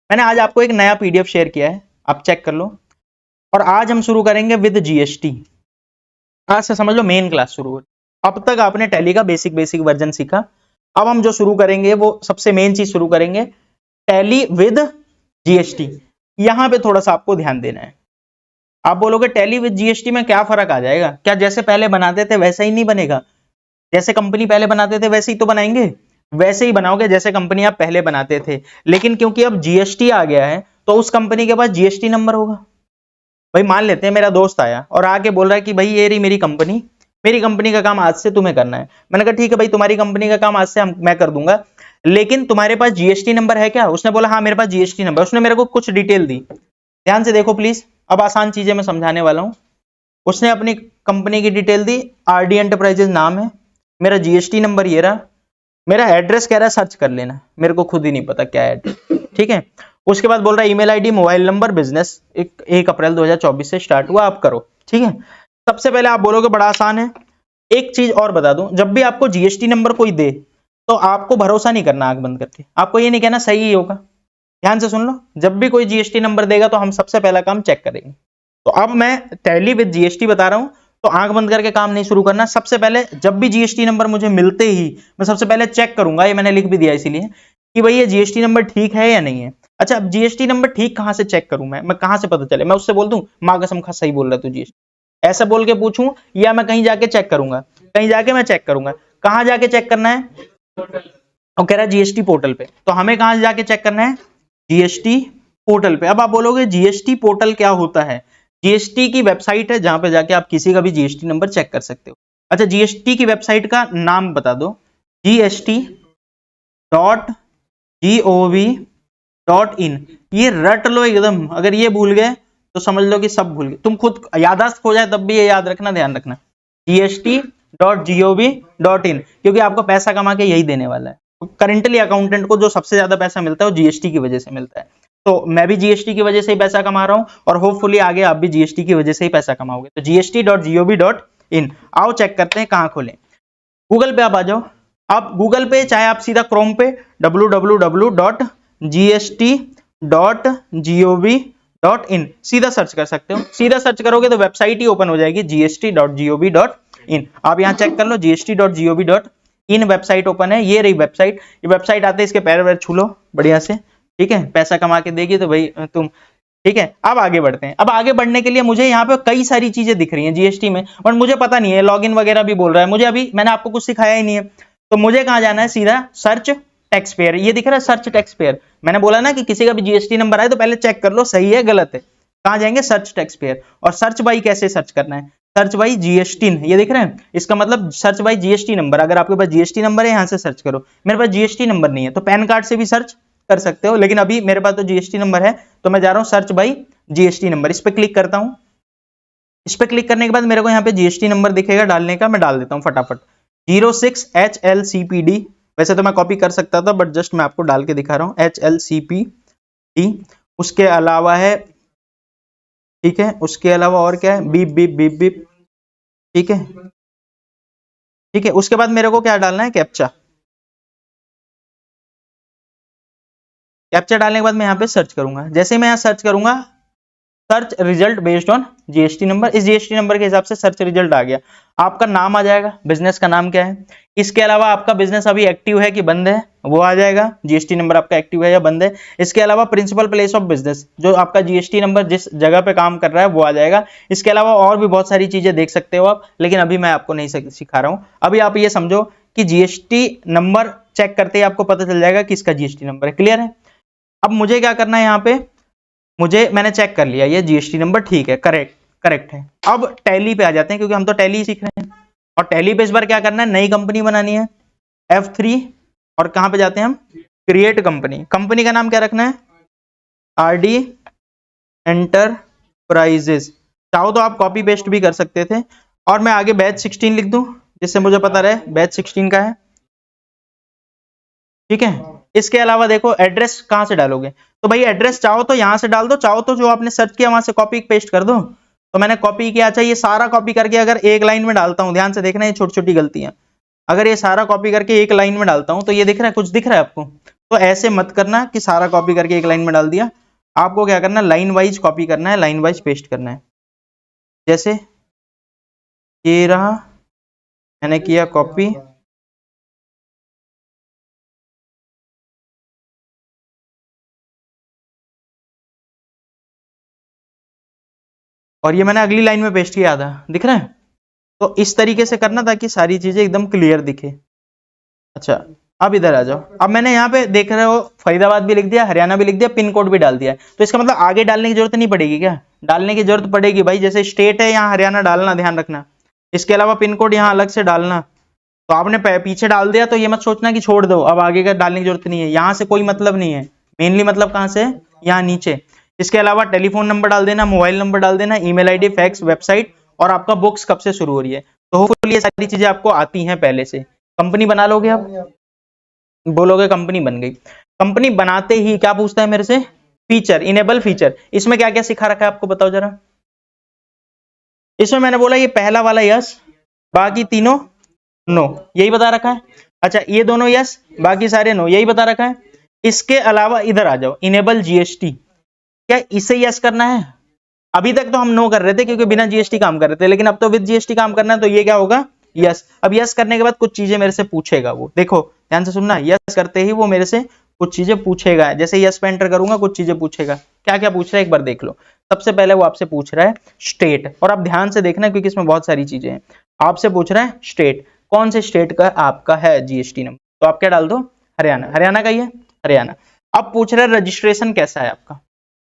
मैंने आज आपको एक नया पीडीएफ शेयर किया है, आप चेक कर लो। और आज हम शुरू करेंगे विद जीएसटी। आज से समझ लो मेन क्लास शुरू हो। अब तक आपने टैली का बेसिक वर्जन सीखा। अब हम जो शुरू करेंगे वो सबसे मेन चीज शुरू करेंगे, टैली विद जीएसटी। यहां पे थोड़ा सा आपको ध्यान देना है। आप बोलोगे टैली विद जीएसटी में क्या फर्क आ जाएगा? क्या जैसे पहले बनाते थे वैसा ही नहीं बनेगा? जैसे कंपनी पहले बनाते थे वैसे ही तो बनाएंगे, वैसे ही बनाओगे जैसे कंपनी आप पहले बनाते थे। लेकिन क्योंकि अब जीएसटी आ गया है तो उस कंपनी के पास जीएसटी नंबर होगा। भाई मान लेते हैं मेरा दोस्त आया और आके बोल रहा है कि भाई ये रही मेरी कंपनी का काम आज से तुम्हें करना है। मैंने कहा ठीक है भाई, तुम्हारी कंपनी का काम आज से मैं कर दूंगा, लेकिन तुम्हारे पास जीएसटी नंबर है क्या? उसने बोला हाँ मेरे पास जीएसटी नंबर। उसने मेरे को कुछ डिटेल दी। ध्यान से देखो प्लीज, अब आसान चीजें मैं समझाने वाला हूं। उसने अपनी कंपनी की डिटेल दी, आरडी एंटरप्राइजेज नाम है, मेरा जीएसटी नंबर ये रहा, मेरा एड्रेस कह रहा है सर्च कर लेना, मेरे को खुद ही नहीं पता क्या एड्रेस, ठीक है। उसके बाद बोल रहा है email ID, mobile number, business 1 अप्रैल 2024 से स्टार्ट हुआ, आप करो, ठीक है। सबसे पहले आप बोलोगे बड़ा आसान है। एक चीज और बता दूं, जब भी आपको जीएसटी नंबर कोई दे तो आपको भरोसा नहीं करना आंख बंद करके, आपको ये नहीं कहना सही ही होगा। ध्यान से सुन लो, जब भी कोई जीएसटी नंबर देगा तो हम सबसे पहला काम चेक करेंगे। तो अब मैं टैली विद जीएसटी बता रहा हूं, तो आंख बंद करके काम नहीं शुरू करना। सबसे पहले जब भी जीएसटी नंबर मुझे मिलते ही मैं सबसे पहले चेक करूंगा, ये मैंने लिख भी दिया इसीलिए कि भाई ये जीएसटी नंबर ठीक है या नहीं है। अच्छा, अब जीएसटी नंबर ठीक कहां से चेक करूं? मैं कहां से पता चले? मैं उससे बोल दूं मां कसम खा सही बोल रहा तू जीएसटी, ऐसा बोल के पूछूं, या मैं कहीं जाके चेक करूंगा? कहीं जाके मैं चेक करूंगा। कहां जाके चेक करना है? वो कह रहा है जीएसटी पोर्टल पे, तो हमें कहां जाके चेक करना है? जीएसटी पोर्टल पे। अब आप बोलोगे जीएसटी पोर्टल क्या होता है? जीएसटी की वेबसाइट है जहां पे जाके आप किसी का भी जीएसटी नंबर चेक कर सकते हो। अच्छा, जीएसटी की वेबसाइट का नाम बता दो, gst.gov.in। ये रट लो एकदम, अगर ये भूल गए तो समझ लो कि सब भूल गए। तुम खुद याददाश्त हो जाए तब भी ये याद रखना, ध्यान रखना, gst.gov.in, क्योंकि आपको पैसा कमा के यही देने वाला है। करेंटली अकाउंटेंट को जो सबसे ज्यादा पैसा मिलता है वो जीएसटी की वजह से मिलता है। तो मैं भी जीएसटी की वजह से ही पैसा कमा रहा हूं और होपफुली आगे आप भी जीएसटी की वजह से ही पैसा कमाओगे। तो gst.gov.in आओ चेक करते हैं कहां खोलें। गूगल पे आप आ जाओ। आप गूगल पे चाहे आप सीधा क्रोम पे www.gst.gov.in सीधा सर्च कर सकते हो। सीधा सर्च करोगे तो वेबसाइट ही ओपन हो जाएगी, gst.gov.in। आप यहां चेक कर लो, gst.gov.in वेबसाइट ओपन है। ये रही वेबसाइट। ये वेबसाइट आते इसके पैर वैर छू लो बढ़िया से, ठीक है। पैसा कमा के देगी तो भाई तुम, ठीक है। अब आगे बढ़ते हैं। अब आगे बढ़ने के लिए मुझे यहाँ पे कई सारी चीजें दिख रही हैं जीएसटी में, और मुझे पता नहीं है, लॉगिन वगैरह भी बोल रहा है मुझे, अभी मैंने आपको कुछ सिखाया ही नहीं है। तो मुझे कहां जाना है? सीधा सर्च टैक्स पेयर। ये दिख रहा है सर्च टैक्स पेयर। मैंने बोला ना कि किसी का भी जीएसटी नंबर आए तो पहले चेक कर लो सही है गलत है। कहां जाएंगे? Search tax payer. और सर्च बाई कैसे सर्च करना है? सर्च बाई जीएसटी, ये दिख रहे हैं, इसका मतलब सर्च बाई जीएसटी नंबर। अगर आपके पास जीएसटी नंबर है यहां से सर्च करो। मेरे पास जीएसटी नंबर नहीं है तो पैन कार्ड से भी सर्च कर सकते हो, लेकिन अभी मेरे पास तो जीएसटी नंबर है तो मैं जा रहा हूं सर्च बाई जीएसटी नंबर। इस पे क्लिक करता हूं। इस पे क्लिक करने के बाद मेरे को यहाँ पे जीएसटी नंबर दिखेगा डालने का, मैं डाल देता हूं फटाफट 06HLCPD। वैसे तो मैं कॉपी कर सकता था बट जस्ट मैं आपको डाल के दिखा रहा हूं HLCPD। उसके अलावा है, ठीक है, उसके अलावा और क्या है? बीप बीप बीप बीप, ठीक है, ठीक है। उसके बाद मेरे को क्या डालना है? कैप्चा। कैप्चा डालने के बाद मैं यहाँ पे सर्च करूंगा। जैसे मैं यहाँ सर्च करूंगा, search result based on GST number, इस जीएसटी नंबर के हिसाब से सर्च रिजल्ट आ गया। आपका नाम आ जाएगा, बिजनेस का नाम क्या है। इसके अलावा आपका बिजनेस अभी एक्टिव है कि बंद है वो आ जाएगा, जीएसटी नंबर आपका एक्टिव है या बंद है। इसके अलावा प्रिंसिपल प्लेस ऑफ बिजनेस, जो आपका जीएसटी नंबर जिस जगह पे काम कर रहा है वो आ जाएगा। इसके अलावा और भी बहुत सारी चीजें देख सकते हो आप, लेकिन अभी मैं आपको नहीं सिखा रहा हूं। अभी आप ये समझो कि जीएसटी नंबर चेक करते ही आपको पता चल जाएगा कि इसका जीएसटी नंबर है। क्लियर है? अब मुझे क्या करना है? यहाँ पे मैंने चेक कर लिया, ये जीएसटी नंबर ठीक है, करेक्ट है। अब टैली पे आ जाते हैं क्योंकि हम तो टैली ही सीख रहे हैं। और टैली पे इस बार क्या करना है? नई कंपनी बनानी है, F3। और कहां पे जाते हैं हम? Create company. कंपनी का नाम क्या रखना है? RD enterprises. चाहो तो आप कॉपी पेस्ट भी कर सकते थे। और मैं आगे बैच 16 लिख दूं जिससे मुझे पता रहे बैच 16 का है, ठीक है। इसके अलावा देखो एड्रेस कहां से डालोगे? तो भाई एड्रेस चाहो तो यहां से डाल दो, चाहो तो जो आपने सर्च किया वहां से कॉपी पेस्ट कर दो। तो मैंने कॉपी किया। अच्छा, ये सारा कॉपी करके अगर एक लाइन में डालता हूं, ध्यान से देखना ये छोटी छोटी गलतियां, अगर ये सारा कॉपी करके एक लाइन में डालता हूं तो ये दिख रहा है, कुछ दिख रहा है आपको? तो ऐसे मत करना कि सारा कॉपी करके एक लाइन में डाल दिया। आपको क्या करना है, लाइन वाइज कॉपी करना है, लाइन वाइज पेस्ट करना है। जैसे ये रहा, मैंने किया कॉपी, और ये मैंने अगली लाइन में पेस्ट किया था, दिख रहा है। तो इस तरीके से करना ताकि सारी चीजें एकदम क्लियर दिखे। अच्छा, अब इधर आ जाओ। अब मैंने यहाँ पे देख रहे हो फरीदाबाद भी लिख दिया, हरियाणा भी लिख दिया, पिन कोड भी डाल दिया है। तो इसका मतलब आगे डालने की जरूरत नहीं पड़ेगी क्या? डालने की जरूरत पड़ेगी भाई। जैसे स्टेट है यहाँ हरियाणा डालना, ध्यान रखना। इसके अलावा पिन कोड यहाँ अलग से डालना। तो आपने पीछे डाल दिया तो ये मत सोचना कि छोड़ दो, अब आगे का डालने की जरूरत नहीं है। यहाँ से कोई मतलब नहीं है। मेनली मतलब कहाँ से? यहाँ नीचे। इसके अलावा टेलीफोन नंबर डाल देना, मोबाइल नंबर डाल देना, ईमेल आईडी, फैक्स, वेबसाइट, और आपका बुक्स कब से शुरू हो रही है। तो होपफुली ये सारी चीजें आपको आती हैं पहले से। कंपनी बना लोगे आप, बोलोगे कंपनी बन गई। कंपनी बनाते ही क्या पूछता है मेरे से? Feature, enable feature. इसमें क्या क्या सिखा रखा है आपको बताओ जरा। इसमें मैंने बोला ये पहला वाला यस, बाकी तीनों नो, यही बता रखा है। अच्छा, ये दोनों यस, बाकी सारे नो, यही बता रखा है। इसके अलावा इधर आ जाओ, इनेबल जीएसटी, क्या इसे यस करना है? अभी तक तो हम नो कर रहे थे क्योंकि बिना जीएसटी काम कर रहे थे, लेकिन अब तो विद जीएसटी काम करना है, तो ये क्या होगा? यस। अब यस करने के बाद कुछ चीजें मेरे से पूछेगा वो, देखो ध्यान से सुनना। यस करते ही वो मेरे से कुछ चीजें पूछेगा। जैसे यस पे एंटर करूंगा, कुछ चीजें पूछेगा। क्या क्या पूछ रहा है एक बार देख लो। सबसे पहले वो आपसे पूछ रहा है स्टेट, और आप ध्यान से देखना क्योंकि इसमें बहुत सारी चीजें हैं। आपसे पूछ रहा है स्टेट, कौन से स्टेट का आपका है जीएसटी नंबर, तो आप क्या डाल दो? हरियाणा। हरियाणा का ही है, हरियाणा। अब पूछ रहा है रजिस्ट्रेशन कैसा है आपका।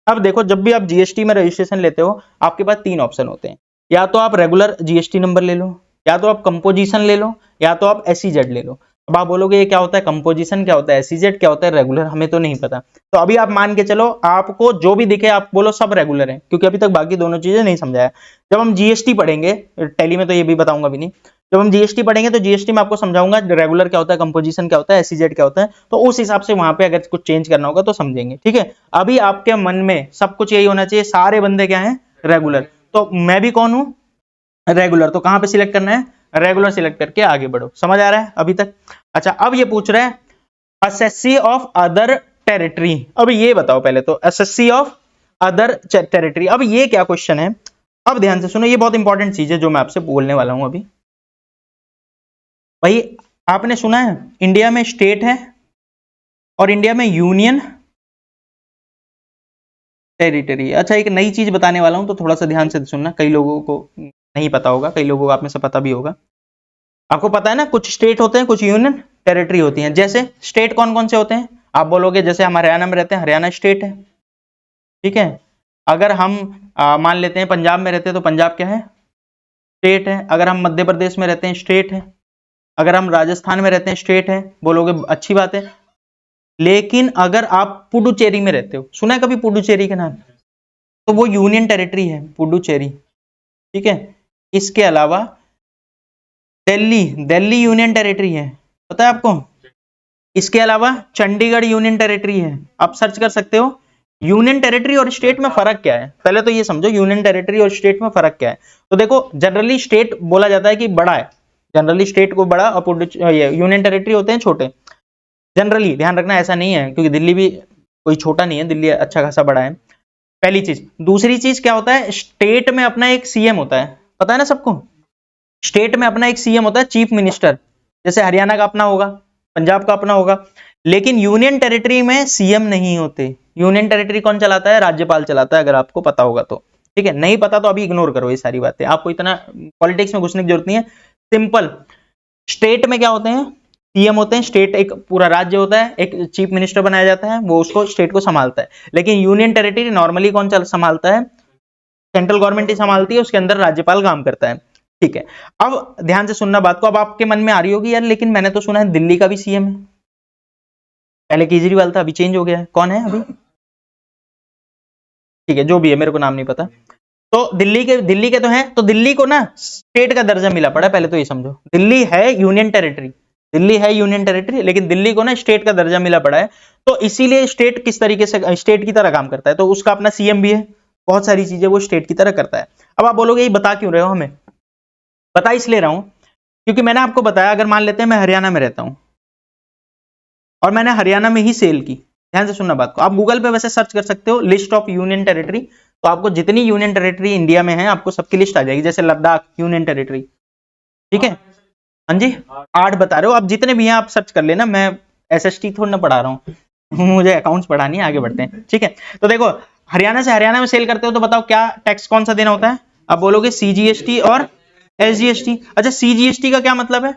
अब देखो, जब भी आप जीएसटी में रजिस्ट्रेशन लेते हो, आपके पास तीन ऑप्शन होते हैं। या तो आप रेगुलर जीएसटी नंबर ले लो, या तो आप कंपोजिशन ले लो, या तो आप एसईजेड ले लो। अब आप बोलोगे ये क्या होता है, कंपोजिशन क्या होता है, एसईजेड क्या होता है, रेगुलर हमें तो नहीं पता। तो अभी आप मान के चलो, आपको जो भी दिखे आप बोलो सब रेगुलर है, क्योंकि अभी तक बाकी दोनों चीजें नहीं समझाया। जब हम जीएसटी पढ़ेंगे, टैली में तो ये भी बताऊंगा भी नहीं। जब हम जीएसटी पढ़ेंगे तो जीएसटी में आपको समझाऊंगा रेगुलर क्या होता है, कंपोजिशन क्या होता है, एसईजेड क्या होता है। तो उस हिसाब से वहां पे अगर कुछ चेंज करना होगा तो समझेंगे, ठीक है। अभी आपके मन में सब कुछ यही होना चाहिए, सारे बंदे क्या हैं? रेगुलर। तो मैं भी कौन हूं? रेगुलर। तो कहां पे सिलेक्ट करना है? रेगुलर सिलेक्ट करके आगे बढ़ो। समझ आ रहा है अभी तक? अच्छा, अब ये पूछ रहा है एसएससी ऑफ अदर टेरिटरी। अब ये बताओ पहले तो, एसएससी ऑफ अदर टेरिटरी, अब ये क्या क्वेश्चन है? अब ध्यान से सुनो, ये बहुत इंपॉर्टेंट चीज है जो मैं आपसे बोलने वाला हूं अभी। भाई, आपने सुना है इंडिया में स्टेट है और इंडिया में यूनियन टेरिटरी। अच्छा, एक नई चीज बताने वाला हूं तो थोड़ा सा ध्यान से सुनना, कई लोगों को नहीं पता होगा, कई लोगों को आप में से पता भी होगा। आपको पता है ना, कुछ स्टेट होते हैं, कुछ यूनियन टेरिटरी होती हैं। जैसे स्टेट कौन कौन से होते हैं? आप बोलोगे जैसे हम हरियाणा में रहते हैं, हरियाणा स्टेट है, ठीक है। अगर हम मान लेते हैं पंजाब में रहते हैं तो पंजाब क्या है? स्टेट है। अगर हम मध्य प्रदेश में रहते हैं, स्टेट है। अगर हम राजस्थान में रहते हैं, स्टेट है। बोलोगे अच्छी बात है। लेकिन अगर आप पुडुचेरी में रहते हो, सुना है कभी पुडुचेरी के नाम? तो वो यूनियन टेरिटरी है, पुडुचेरी, ठीक है। इसके अलावा दिल्ली, दिल्ली यूनियन टेरिटरी है, पता है आपको? इसके अलावा चंडीगढ़ यूनियन टेरिटरी है। आप सर्च कर सकते हो। यूनियन टेरिटरी और स्टेट में फर्क क्या है, पहले तो ये समझो यूनियन टेरिटरी और स्टेट में फर्क क्या है। तो देखो, जनरली स्टेट बोला जाता है कि बड़ा है, जनरली स्टेट को बड़ा, और यूनियन टेरिटरी होते हैं छोटे। जनरली ध्यान रखना, ऐसा नहीं है, क्योंकि दिल्ली भी कोई छोटा नहीं है, दिल्ली अच्छा खासा बड़ा है। पहली चीज। दूसरी चीज क्या होता है, स्टेट में अपना एक सीएम होता है, पता है ना सबको? स्टेट में अपना एक सीएम होता है, चीफ मिनिस्टर। जैसे हरियाणा का अपना होगा, पंजाब का अपना होगा। लेकिन यूनियन टेरिटरी में सीएम नहीं होते। यूनियन टेरिटरी कौन चलाता है? राज्यपाल चलाता है, अगर आपको पता होगा तो। ठीक है, नहीं पता तो अभी इग्नोर करो ये सारी बातें, आपको इतना पॉलिटिक्स में घुसने की जरूरत नहीं है। सिंपल। स्टेट में क्या होते हैं? सीएम होते हैं। स्टेट एक पूरा राज्य होता है, एक चीफ मिनिस्टर बनाया जाता है, वो उसको स्टेट को संभालता है। लेकिन यूनियन टेरिटरी नॉर्मली कौन संभालता है? सेंट्रल गवर्नमेंट ही संभालती है, उसके अंदर राज्यपाल काम करता है, ठीक है। अब ध्यान से सुनना बात को। अब आपके मन में आ रही होगी यार, लेकिन मैंने तो सुना है दिल्ली का भी सीएम है, पहले केजरीवाल था, अभी चेंज हो गया है, कौन है अभी? ठीक है, जो भी है, मेरे को नाम नहीं पता। तो दिल्ली के तो हैं, तो दिल्ली को ना स्टेट का दर्जा मिला पड़ा है, पहले तो ये समझो। दिल्ली है यूनियन टेरिटरी, दिल्ली है यूनियन टेरिटरी, लेकिन दिल्ली को ना स्टेट का दर्जा मिला पड़ा है। तो इसीलिए स्टेट किस तरीके से स्टेट की तरह काम करता है, तो उसका अपना सीएम भी है, बहुत सारी चीजें वो स्टेट की तरह करता है। अब आप बोलोगे ये बता क्यों रहे हो हमें? बता इसलिए रहा हूं क्योंकि मैंने आपको बताया, अगर मान लेते हैं मैं हरियाणा में रहता हूं, और मैंने हरियाणा में ही सेल की। ध्यान से सुनना बात को, आप गूगल पे वैसे सर्च कर सकते हो लिस्ट ऑफ यूनियन टेरिटरी, तो आपको जितनी यूनियन टेरिटरी इंडिया में है आपको सबकी लिस्ट आ जाएगी। जैसे लद्दाख यूनियन टेरिटरी, ठीक है, हाँ जी 8 बता रहे हो, आप जितने भी हैं आप सर्च कर लेना, मैं एसएसटी थोड़ा ना पढ़ा रहा हूँ मुझे अकाउंट्स पढ़ानी है। आगे बढ़ते हैं, ठीक है। तो देखो हरियाणा से हरियाणा में सेल करते हो तो बताओ क्या टैक्स कौन सा देना होता है? आप बोलोगे सीजीएसटी और एसजीएसटी। अच्छा सीजीएसटी का क्या मतलब है?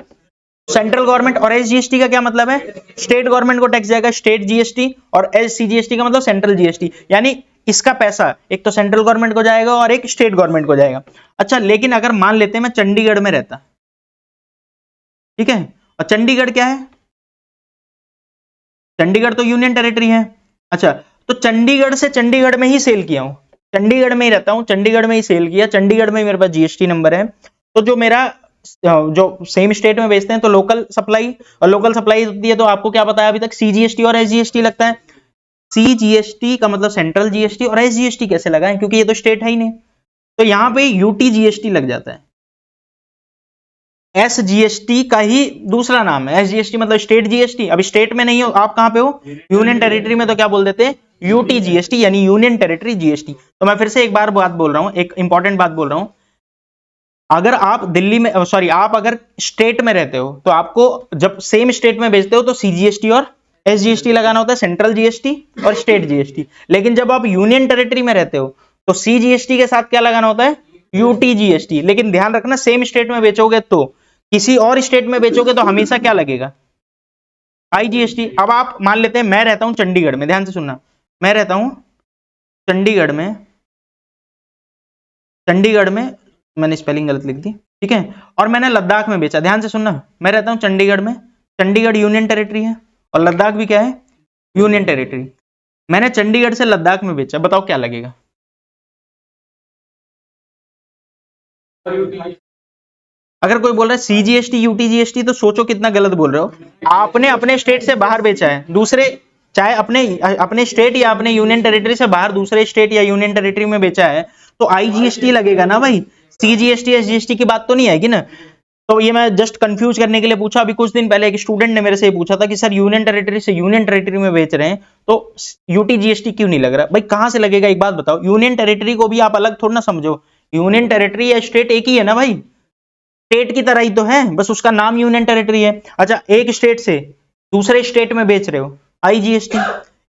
सेंट्रल गवर्नमेंट, और एसजीएसटी का क्या मतलब है? स्टेट गवर्नमेंट को टैक्स जाएगा, स्टेट जीएसटी, और एससीजीएसटी का मतलब सेंट्रल जीएसटी, यानी इसका पैसा एक तो सेंट्रल गवर्नमेंट को जाएगा और एक स्टेट गवर्नमेंट को जाएगा। अच्छा लेकिन अगर मान लेते हैं मैं चंडीगढ़ में रहता, ठीक है, और चंडीगढ़ क्या है? चंडीगढ़ तो यूनियन टेरिटरी है। अच्छा तो चंडीगढ़ से चंडीगढ़ में ही सेल किया हूं, चंडीगढ़ में ही रहता हूं, चंडीगढ़ में ही सेल किया, चंडीगढ़ में ही मेरे पास जीएसटी नंबर है, तो जो मेरा जो सेम स्टेट में बेचते हैं तो लोकल सप्लाई, और लोकल सप्लाई होती है तो आपको क्या पता है अभी तक? सीजीएसटी और एसजीएसटी लगता है। सीजीएसटी का मतलब सेंट्रल जीएसटी, और एसजीएसटी कैसे लगा है? क्योंकि ये तो स्टेट है ही नहीं, तो यहां पे यूटीजीएसटी लग जाता है। एसजीएसटी का ही दूसरा नाम है, एसजीएसटी मतलब स्टेट जीएसटी। अब स्टेट में नहीं हो आप, कहां पे हो? यूनियन टेरिटरी में, तो क्या बोल देते हैं? यूटीजीएसटी यानी यूनियन टेरिटरी जीएसटी। तो मैं फिर से एक बार बात बोल रहा हूं, एक इंपॉर्टेंट बात बोल रहा हूं, अगर आप दिल्ली में, सॉरी आप अगर स्टेट में रहते हो तो आपको जब सेम स्टेट में बेचते हो तो सीजीएसटी और एसजीएसटी लगाना होता है, सेंट्रल जीएसटी और स्टेट जीएसटी। लेकिन जब आप यूनियन टेरिटरी में रहते हो तो सीजीएसटी के साथ क्या लगाना होता है? यूटीजीएसटी। लेकिन ध्यान रखना सेम स्टेट में बेचोगे तो, किसी और स्टेट में बेचोगे तो हमेशा क्या लगेगा? आईजीएसटी। अब आप मान लेते हैं मैं रहता हूं चंडीगढ़ में, ध्यान से सुनना, मैं रहता हूं चंडीगढ़ में, चंडीगढ़ में मैंने स्पेलिंग गलत लिख दी, ठीक है, और मैंने लद्दाख में बेचा। ध्यान से सुनना, मैं रहता हूं चंडीगढ़ में, चंडीगढ़ यूनियन टेरिटरी है और लद्दाख भी क्या है? Union territory. मैंने चंडीगढ़ से लद्दाख में बेचा, बताओ क्या लगेगा? अगर कोई बोल रहा है सीजीएसटी यूटीजीएसटी तो सोचो कितना गलत बोल रहे हो। आपने अपने स्टेट से बाहर बेचा है, दूसरे चाहे अपने अपने स्टेट या अपने यूनियन टेरिटरी से बाहर दूसरे स्टेट या यूनियन टेरिटरी में बेचा है तो आईजीएसटी लगेगा ना भाई, सीजीएसटी एसजीएसटी की बात तो नहीं आएगी ना। तो ये मैं जस्ट कंफ्यूज करने के लिए पूछा। अभी कुछ दिन पहले एक स्टूडेंट ने मेरे से पूछा था कि सर यूनियन टेरिटरी से यूनियन टेरिटरी में बेच रहे हैं तो यूटीजीएसटी क्यों नहीं लग रहा? भाई कहां से लगेगा एक बात बताओ, यूनियन टेरिटरी को भी आप अलग थोड़ा ना समझो, यूनियन टेरिटरी या स्टेट एक ही है ना भाई, स्टेट की तरह ही तो है, बस उसका नाम यूनियन टेरिटरी है। अच्छा एक स्टेट से दूसरे स्टेट में बेच रहे हो, आईजीएसटी।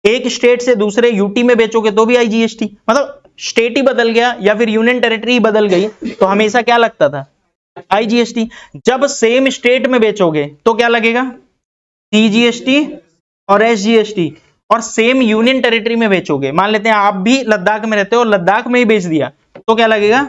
एक स्टेट से दूसरे यूटी में बेचोगे तो भी आईजीएसटी। मतलब स्टेट ही बदल गया या फिर यूनियन टेरिटरी ही बदल गई तो हमेशा क्या लगता था? आईजीएसटी। जब सेम स्टेट में बेचोगे तो क्या लगेगा? सीजीएसटी और एसजीएसटी। और सेम यूनियन टेरिटरी में बेचोगे, मान लेते हैं आप भी लद्दाख में रहते हो, लद्दाख में ही बेच दिया तो क्या लगेगा?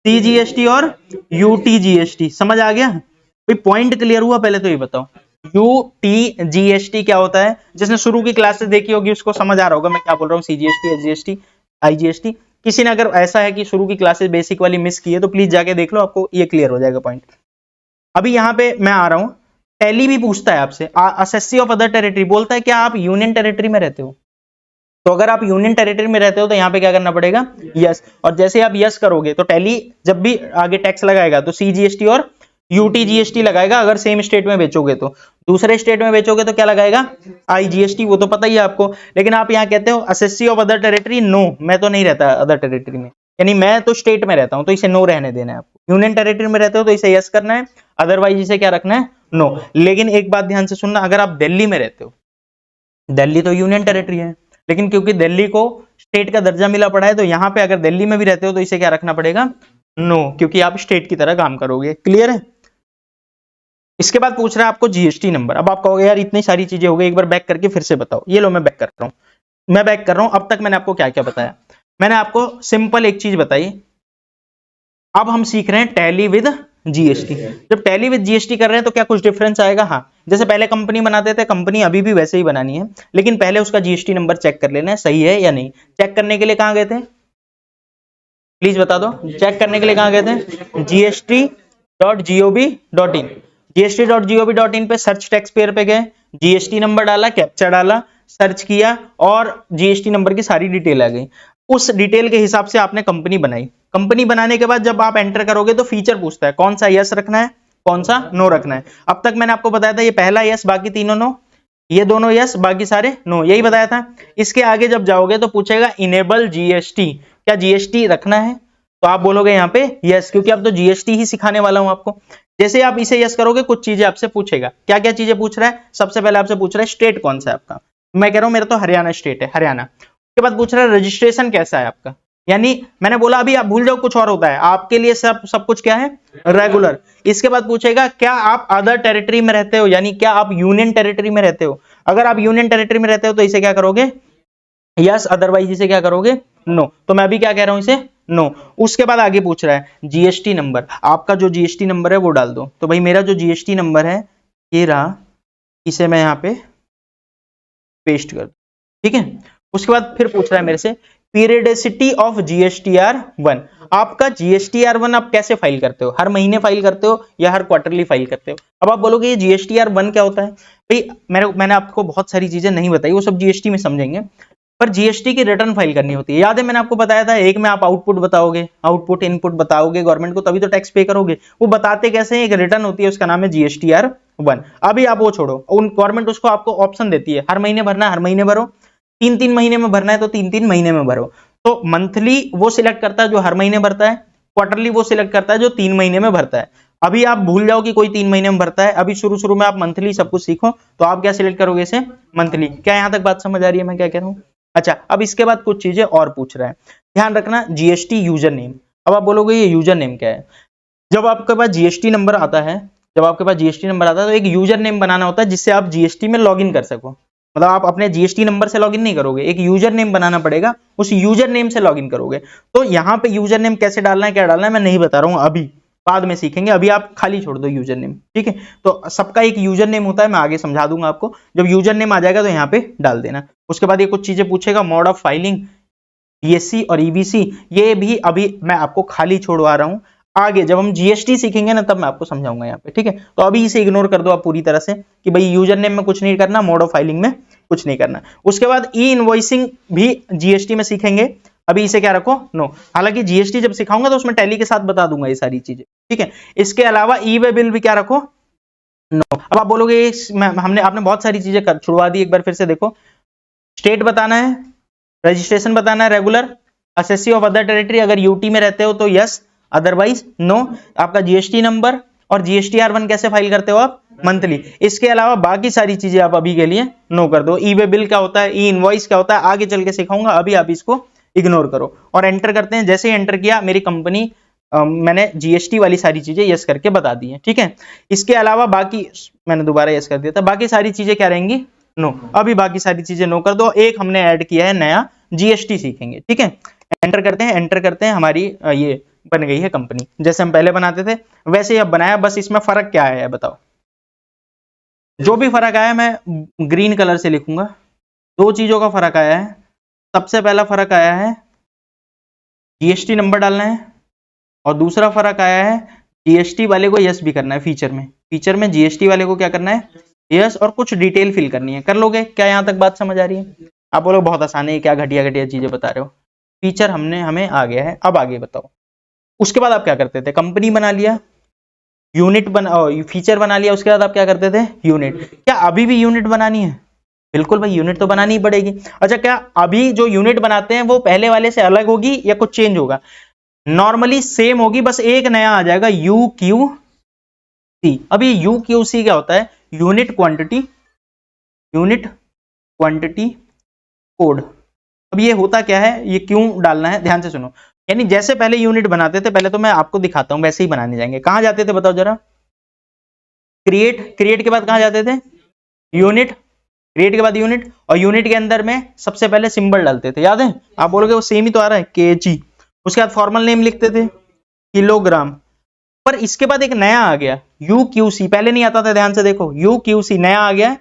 सीजीएसटी और यूटीजीएसटी। समझ आ गया भाई? पॉइंट क्लियर हुआ? पहले तो ये बताओ यूटीजीएसटी क्या होता है। जिसने शुरू की क्लासेस देखी होगी उसको समझ आ रहा होगा मैं क्या बोल रहा हूँ, सीजीएसटी एसजीएसटी आईजीएसटी। किसी ने अगर ऐसा है कि शुरू की क्लासेस बेसिक वाली मिस की है तो प्लीज जाके देख लो, आपको ये क्लियर हो जाएगा पॉइंट। अभी यहाँ पे मैं आ रहा हूं, टैली भी पूछता है आपसे, असेसी ऑफ अदर टेरिटरी बोलता है क्या आप यूनियन टेरिटरी में रहते हो? तो अगर आप यूनियन टेरिटरी में रहते हो तो यहाँ पे क्या करना पड़ेगा? यस। और जैसे आप यस करोगे तो टैली जब भी आगे टैक्स लगाएगा तो सीजीएसटी और यूटीजीएसटी लगाएगा। अगर सेम स्टेट में बेचोगे तो, दूसरे स्टेट में बेचोगे तो क्या लगाएगा? आईजीएसटी। वो तो पता ही है आपको। लेकिन आप यहाँ कहते हो assessee of other territory, no मैं तो नहीं रहता अदर टेरिटरी में, यानी मैं तो स्टेट में रहता हूं तो इसे नो रहने देना है आपको। यूनियन टेरिटरी में रहते हो तो इसे यस करना है, अदरवाइज इसे क्या रखना है? नो। लेकिन एक बात ध्यान से सुनना, अगर आप दिल्ली में रहते हो, दिल्ली तो यूनियन टेरिटरी है, लेकिन क्योंकि दिल्ली को स्टेट का दर्जा मिला पड़ा है तो यहाँ पे अगर दिल्ली में भी रहते हो तो इसे क्या रखना पड़ेगा? नो, क्योंकि आप स्टेट की तरह काम करोगे। क्लियर है? इसके बाद पूछ रहा है आपको जीएसटी नंबर। अब आप कहोगे यार इतनी सारी चीजें हो गई, एक बार बैक करके फिर से बताओ। ये लो मैं बैक कर रहा हूं, मैं बैक कर रहा हूं। अब तक मैंने आपको क्या क्या बताया? मैंने आपको सिंपल एक चीज बताई, अब हम सीख रहे हैं टैली विद जीएसटी। जब टैली विद जीएसटी कर रहे हैं तो क्या कुछ डिफरेंस आएगा? हाँ, जैसे पहले कंपनी बनाते थे, कंपनी अभी भी वैसे ही बनानी है, लेकिन पहले उसका जीएसटी नंबर चेक कर लेना है सही है या नहीं। चेक करने के लिए कहां गए थे? प्लीज बता दो। चेक करने के लिए कहां गए थे? gst.gov.in। gst.gov.in पे सर्च टैक्स पेयर पे गए, जीएसटी नंबर डाला, कैप्चा डाला, सर्च किया और जीएसटी नंबर की सारी डिटेल आ गई। उस डिटेल के हिसाब से आपने कंपनी बनाई। कंपनी बनाने के बाद जब आप एंटर करोगे तो फीचर पूछता है कौन सा यस रखना है, कौन सा नो रखना है। अब तक मैंने आपको बताया था ये पहला यस, बाकी तीनों नो। ये दोनों यस, बाकी सारे नो, यही बताया था। इसके आगे जब जाओगे तो पूछेगा इनेबल जीएसटी, क्या जीएसटी रखना है, तो आप बोलोगे यहाँ पे यस, क्योंकि अब तो जीएसटी ही सिखाने वाला हूं आपको। जैसे आप इसे यस करोगे कुछ चीजें आपसे पूछेगा। क्या क्या चीजें पूछ रहा है, सबसे पहले आपसे पूछ रहा है स्टेट कौन सा है आपका, मैं कह रहा हूं मेरा तो हरियाणा स्टेट है, हरियाणा। उसके बाद पूछ रहा है रजिस्ट्रेशन कैसा है आपका, यानी मैंने बोला अभी आप भूल जाओ कुछ और होता है, आपके लिए सब कुछ क्या है, रेगुलर। इसके बाद पूछेगा क्या आप अदर टेरिटरी में रहते हो, यानी क्या आप यूनियन टेरिटरी में रहते हो। अगर आप यूनियन टेरिटरी में रहते हो तो इसे क्या करोगे, यस, अदरवाइज इसे क्या करोगे, नो। तो मैं अभी क्या कह रहा हूं, इसे नो। उसके बाद आगे पूछ रहा है जीएसटी नंबर, आपका जो जीएसटी नंबर है वो डाल दो। तो भाई मेरा जो जीएसटी नंबर है ये रहा, इसे मैं यहाँ पे पेस्ट कर दूं, ठीक है। उसके बाद फिर पूछ रहा है मेरे से पीरियडिसिटी ऑफ GSTR1, आपका GSTR1 आप कैसे फाइल करते हो, हर महीने फाइल करते हो या हर क्वार्टरली फाइल करते हो। अब आप बोलोगे ये GSTR1 क्या होता है, भाई मैंने आपको बहुत सारी चीजें नहीं बताई, वो सब जीएसटी में समझेंगे, पर जीएसटी की रिटर्न फाइल करनी होती है। याद है मैंने आपको बताया था, एक में आप आउटपुट बताओगे, आउटपुट इनपुट बताओगे गवर्नमेंट को, तभी तो टैक्स पे करोगे। वो बताते कैसे हैं, एक रिटर्न होती है उसका नाम है GSTR1। अभी आप वो छोड़ो, उन गवर्नमेंट उसको आपको ऑप्शन देती है, हर महीने भरना है हर महीने भरो, 3-3 महीने में भरना है तो 3-3 महीने में भरो। तो मंथली वो सिलेक्ट करता है जो हर महीने भरता है, क्वार्टरली वो सिलेक्ट करता है जो 3 महीने में भरता है। अभी आप भूल जाओ कि कोई 3 महीने में भरता है, अभी शुरू शुरू में आप मंथली सब कुछ सीखो, तो आप क्या सिलेक्ट करोगे, इसे मंथली। क्या यहां तक बात समझ आ रही है मैं क्या कह रहा हूं। अच्छा, अब इसके बाद कुछ चीजें और पूछ रहा है, ध्यान रखना, जीएसटी यूजर नेम। अब आप बोलोगे ये यूजर नेम क्या है, जब आपके पास जीएसटी नंबर आता है, जब आपके पास जीएसटी नंबर आता है तो एक यूजर नेम बनाना होता है जिससे आप जीएसटी में लॉगिन कर सको। मतलब आप अपने जीएसटी नंबर से लॉगिन नहीं करोगे, एक यूजर नेम बनाना पड़ेगा, उस यूजर नेम से लॉगिन करोगे। तो यहाँ पे यूजर नेम कैसे डालना है, क्या डालना है, मैं नहीं बता रहा हूँ, अभी बाद में सीखेंगे, अभी आप खाली छोड़ दो यूजर नेम, ठीक है। तो सबका एक यूजर नेम होता है, मैं आगे समझा दूंगा आपको, जब यूजर नेम आ जाएगा तो यहाँ पे डाल देना। उसके बाद ये कुछ चीजें पूछेगा, मोड ऑफ फाइलिंग, बीएससी और ईबीसी, ये भी अभी मैं आपको खाली छोड़वा रहा हूं, आगे जब हम जीएसटी सीखेंगे ना तब मैं आपको समझाऊंगा यहाँ पे, ठीक है। तो अभी इसे इग्नोर कर दो आप पूरी तरह से कि भाई यूजर नेम में कुछ नहीं करना, मोड ऑफ फाइलिंग में कुछ नहीं करना। उसके बाद ई इनवॉइसिंग भी जीएसटी में सीखेंगे, अभी इसे क्या रखो, नो। हालांकि जीएसटी जब सिखाऊंगा तो उसमें टैली के साथ बता दूंगा ये सारी चीजें, ठीक है। इसके अलावा ई वे बिल भी क्या रखो, नो। अब आप बोलोगे हमने आपने बहुत सारी चीजें छुड़वा दी, एक बार फिर से देखो, स्टेट बताना है, रजिस्ट्रेशन बताना है regular, assessee of other territory, अगर यूटी में रहते हो तो यस, अदरवाइज नो। आपका जीएसटी नंबर और GSTR1 कैसे फाइल करते हो आप, मंथली। इसके अलावा बाकी सारी चीजें आप अभी के लिए नो कर दो। ई वे बिल क्या होता है, ई इनवॉइस क्या होता है, आगे चल के सिखाऊंगा, अभी आप इसको इग्नोर करो और एंटर करते हैं। जैसे ही एंटर किया मेरी कंपनी मैंने जीएसटी वाली सारी चीजें यस करके बता दी है, ठीक है। इसके अलावा बाकी मैंने दोबारा यस कर दिया था, बाकी सारी चीजें क्या रहेंगी, नो। अभी बाकी सारी चीजें नो कर दो, एक हमने ऐड किया है नया, जीएसटी सीखेंगे, ठीक है। एंटर करते हैं, एंटर करते हैं, हमारी ये बन गई है कंपनी, जैसे हम पहले बनाते थे वैसे ही अब बनाया, बस इसमें फर्क क्या आया है बताओ। जो भी फर्क आया मैं ग्रीन कलर से लिखूंगा। दो चीजों का फर्क आया है। सबसे पहला फर्क आया है जीएसटी नंबर डालना है, और दूसरा फर्क आया है जीएसटी वाले को यस भी करना है, फीचर में जीएसटी वाले को क्या करना है, यस, और कुछ डिटेल फिल करनी है। कर लोगे क्या, यहां तक बात समझ आ रही है। आप बोलो बहुत आसान है, क्या घटिया घटिया चीजें बता रहे हो। फीचर हमें आ गया है, अब आगे बताओ। उसके बाद आप क्या करते थे, कंपनी बना लिया, यूनिट फीचर बना लिया, उसके बाद आप क्या करते थे, यूनिट। क्या अभी भी यूनिट बनानी है, बिल्कुल भाई यूनिट तो बनानी ही पड़ेगी। अच्छा, क्या अभी जो यूनिट बनाते हैं वो पहले वाले से अलग होगी या कुछ चेंज होगा, नॉर्मली सेम होगी, बस एक नया आ जाएगा UQC। अभी UQC क्या होता है, यूनिट क्वांटिटी कोड। अब ये होता क्या है, ये क्यों डालना है, ध्यान से सुनो। यानी जैसे पहले यूनिट बनाते थे, पहले तो मैं आपको दिखाता हूं, वैसे ही बनाने जाएंगे। कहां जाते थे बताओ जरा, क्रिएट के बाद कहां जाते थे, यूनिट, क्रिएट के बाद यूनिट, और यूनिट के अंदर में सबसे पहले सिंबल डालते थे, याद है। आप बोलोगे वो सेम ही तो आ रहा है, केजी। उसके बाद फॉर्मल नेम लिखते थे, किलोग्राम। पर इसके बाद एक नया आ गया UQC, पहले नहीं आता था, ध्यान से देखो, UQC नया आ गया,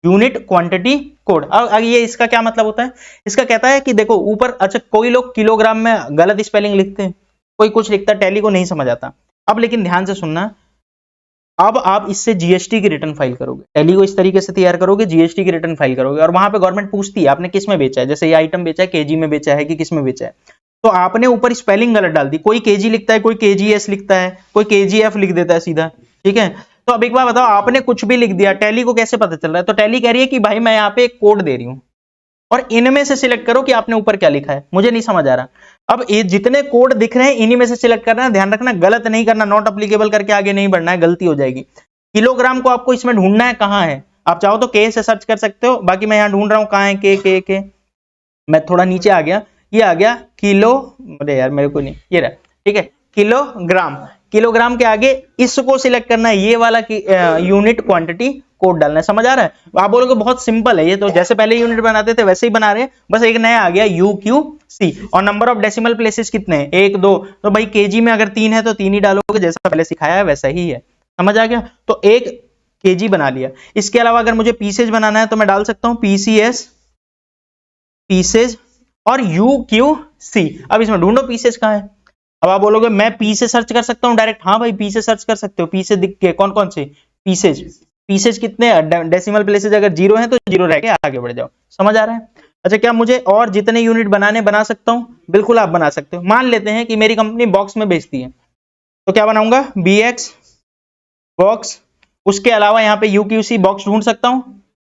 यूनिट क्वांटिटी कोड। अब ये इसका क्या मतलब होता है, इसका कहता है कि देखो ऊपर, अच्छा कोई लोग किलोग्राम में गलत स्पेलिंग लिखते हैं, कोई कुछ लिखता है, टैली को नहीं समझ आता। अब लेकिन ध्यान से सुनना, अब आप इससे जीएसटी की रिटर्न फाइल करोगे, टैली को इस तरीके से तैयार करोगे, जीएसटी की रिटर्न फाइल करोगे, और वहां पे गवर्नमेंट पूछती है आपने किस में बेचा है, जैसे ये आइटम बेचा है केजी में बेचा है कि किस में बेचा है, तो आपने ऊपर स्पेलिंग गलत डाल दी, कोई केजी लिखता है, कोई केजीएस लिखता है, कोई केजीएफ लिख देता है सीधा, ठीक है। तो अब एक बार बताओ, आपने कुछ भी लिख दिया, टैली को कैसे पता चल रहा है? तो टैली कह रही है कि भाई मैं यहाँ पे एक कोड दे रही हूँ और इनमें से सिलेक्ट करो कि आपने ऊपर क्या लिखा है। मुझे नहीं समझ आ रहा। अब ये जितने कोड दिख रहे हैं इन्हीं में से सिलेक्ट करना है। ध्यान रखना, गलत नहीं करना, नॉट अप्लीकेबल करके आगे नहीं बढ़ना है, गलती हो जाएगी। किलोग्राम को आपको इसमें ढूंढना है, कहाँ है। आप चाहो तो के से सर्च कर सकते हो, बाकी मैं यहाँ ढूंढ रहा हूँ कहाँ है के। मैं थोड़ा नीचे आ गया, ये आ गया किलो, अरे यार मेरे को नहीं, ये रहा, ठीक है, किलोग्राम। किलोग्राम के आगे इसको सिलेक्ट करना है, ये वाला यूनिट क्वांटिटी कोड डालना है। समझ आ रहा है? आप बोलोगे बहुत सिंपल है ये तो, जैसे पहले यूनिट बनाते थे वैसे ही बना रहे हैं, बस एक नया आ गया UQC। और नंबर ऑफ डेसिमल प्लेसेस कितने हैं? 1 2। तो भाई केजी में अगर 3 है तो 3 ही डालोगे, जैसा पहले सिखाया है वैसा ही है। समझ आ गया? तो 1 केजी बना लिया। इसके अलावा अगर मुझे पीसेज बनाना है तो मैं डाल सकता हूं PCS, पीसेज, और UQC। अब इसमें ढूंढो पीसेज कहाँ है। अब आप बोलोगे मैं पी से सर्च कर सकता हूँ डायरेक्ट। हाँ भाई, पी से सर्च कर सकते हो, पी से दिख के कौन कौन से पीसेज। पीसेज कितने? डेसिमल प्लेसेज अगर 0 है तो 0 रह के आगे बढ़ जाओ। समझ आ रहा है? अच्छा, क्या मुझे और जितने यूनिट बना सकता हूँ? बिल्कुल आप बना सकते हो। मान लेते हैं कि मेरी कंपनी बॉक्स में बेचती है, तो क्या बनाऊंगा? BX box. उसके अलावा यहाँ पे UQC बॉक्स ढूंढ सकता हूँ,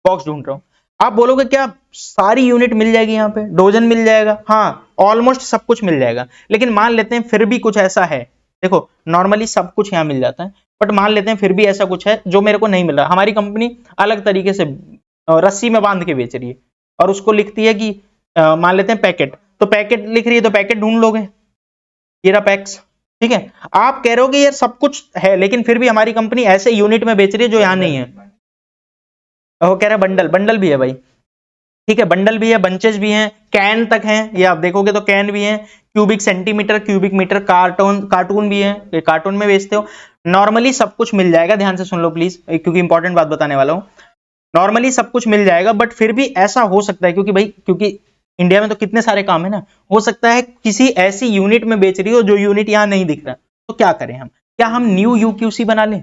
बॉक्स ढूंढ रहा हूँ। आप बोलोगे क्या सारी यूनिट मिल जाएगी? यहाँ पे डोजन मिल जाएगा? हाँ, ऑलमोस्ट सब कुछ मिल जाएगा। लेकिन मान लेते हैं फिर भी कुछ ऐसा है, देखो नॉर्मली सब कुछ यहाँ मिल जाता है, बट मान लेते हैं फिर भी ऐसा कुछ है जो मेरे को नहीं मिल रहा। हमारी कंपनी अलग तरीके से रस्सी में बांध के बेच रही है और उसको लिखती है कि मान लेते हैं पैकेट, तो पैकेट लिख रही है तो पैकेट ढूंढ लोगे, ये रहा पैक्स। ठीक है, आप कह रहे हो कि यार सब कुछ है लेकिन फिर भी हमारी कंपनी ऐसे यूनिट में बेच रही है जो यहाँ नहीं है। वो कह रहा है बंडल, बंडल भी है भाई, ठीक है, बंडल भी है, बंचेस भी हैं, कैन तक हैं, ये आप देखोगे तो कैन भी है, cubic centimetre, cubic metre, carton, carton भी है, ये कार्टून में बेचते हो। नॉर्मली सब कुछ मिल जाएगा, ध्यान से सुन लो प्लीज, क्योंकि इंपॉर्टेंट बात बताने वाला हूं। नॉर्मली सब कुछ मिल जाएगा, बट फिर भी ऐसा हो सकता है, क्योंकि भाई क्योंकि इंडिया में तो कितने सारे काम है ना, हो सकता है किसी ऐसी यूनिट में बेच रही हो जो यूनिट यहाँ नहीं दिख रहा। तो क्या करें हम? क्या हम न्यू UQC बना लें?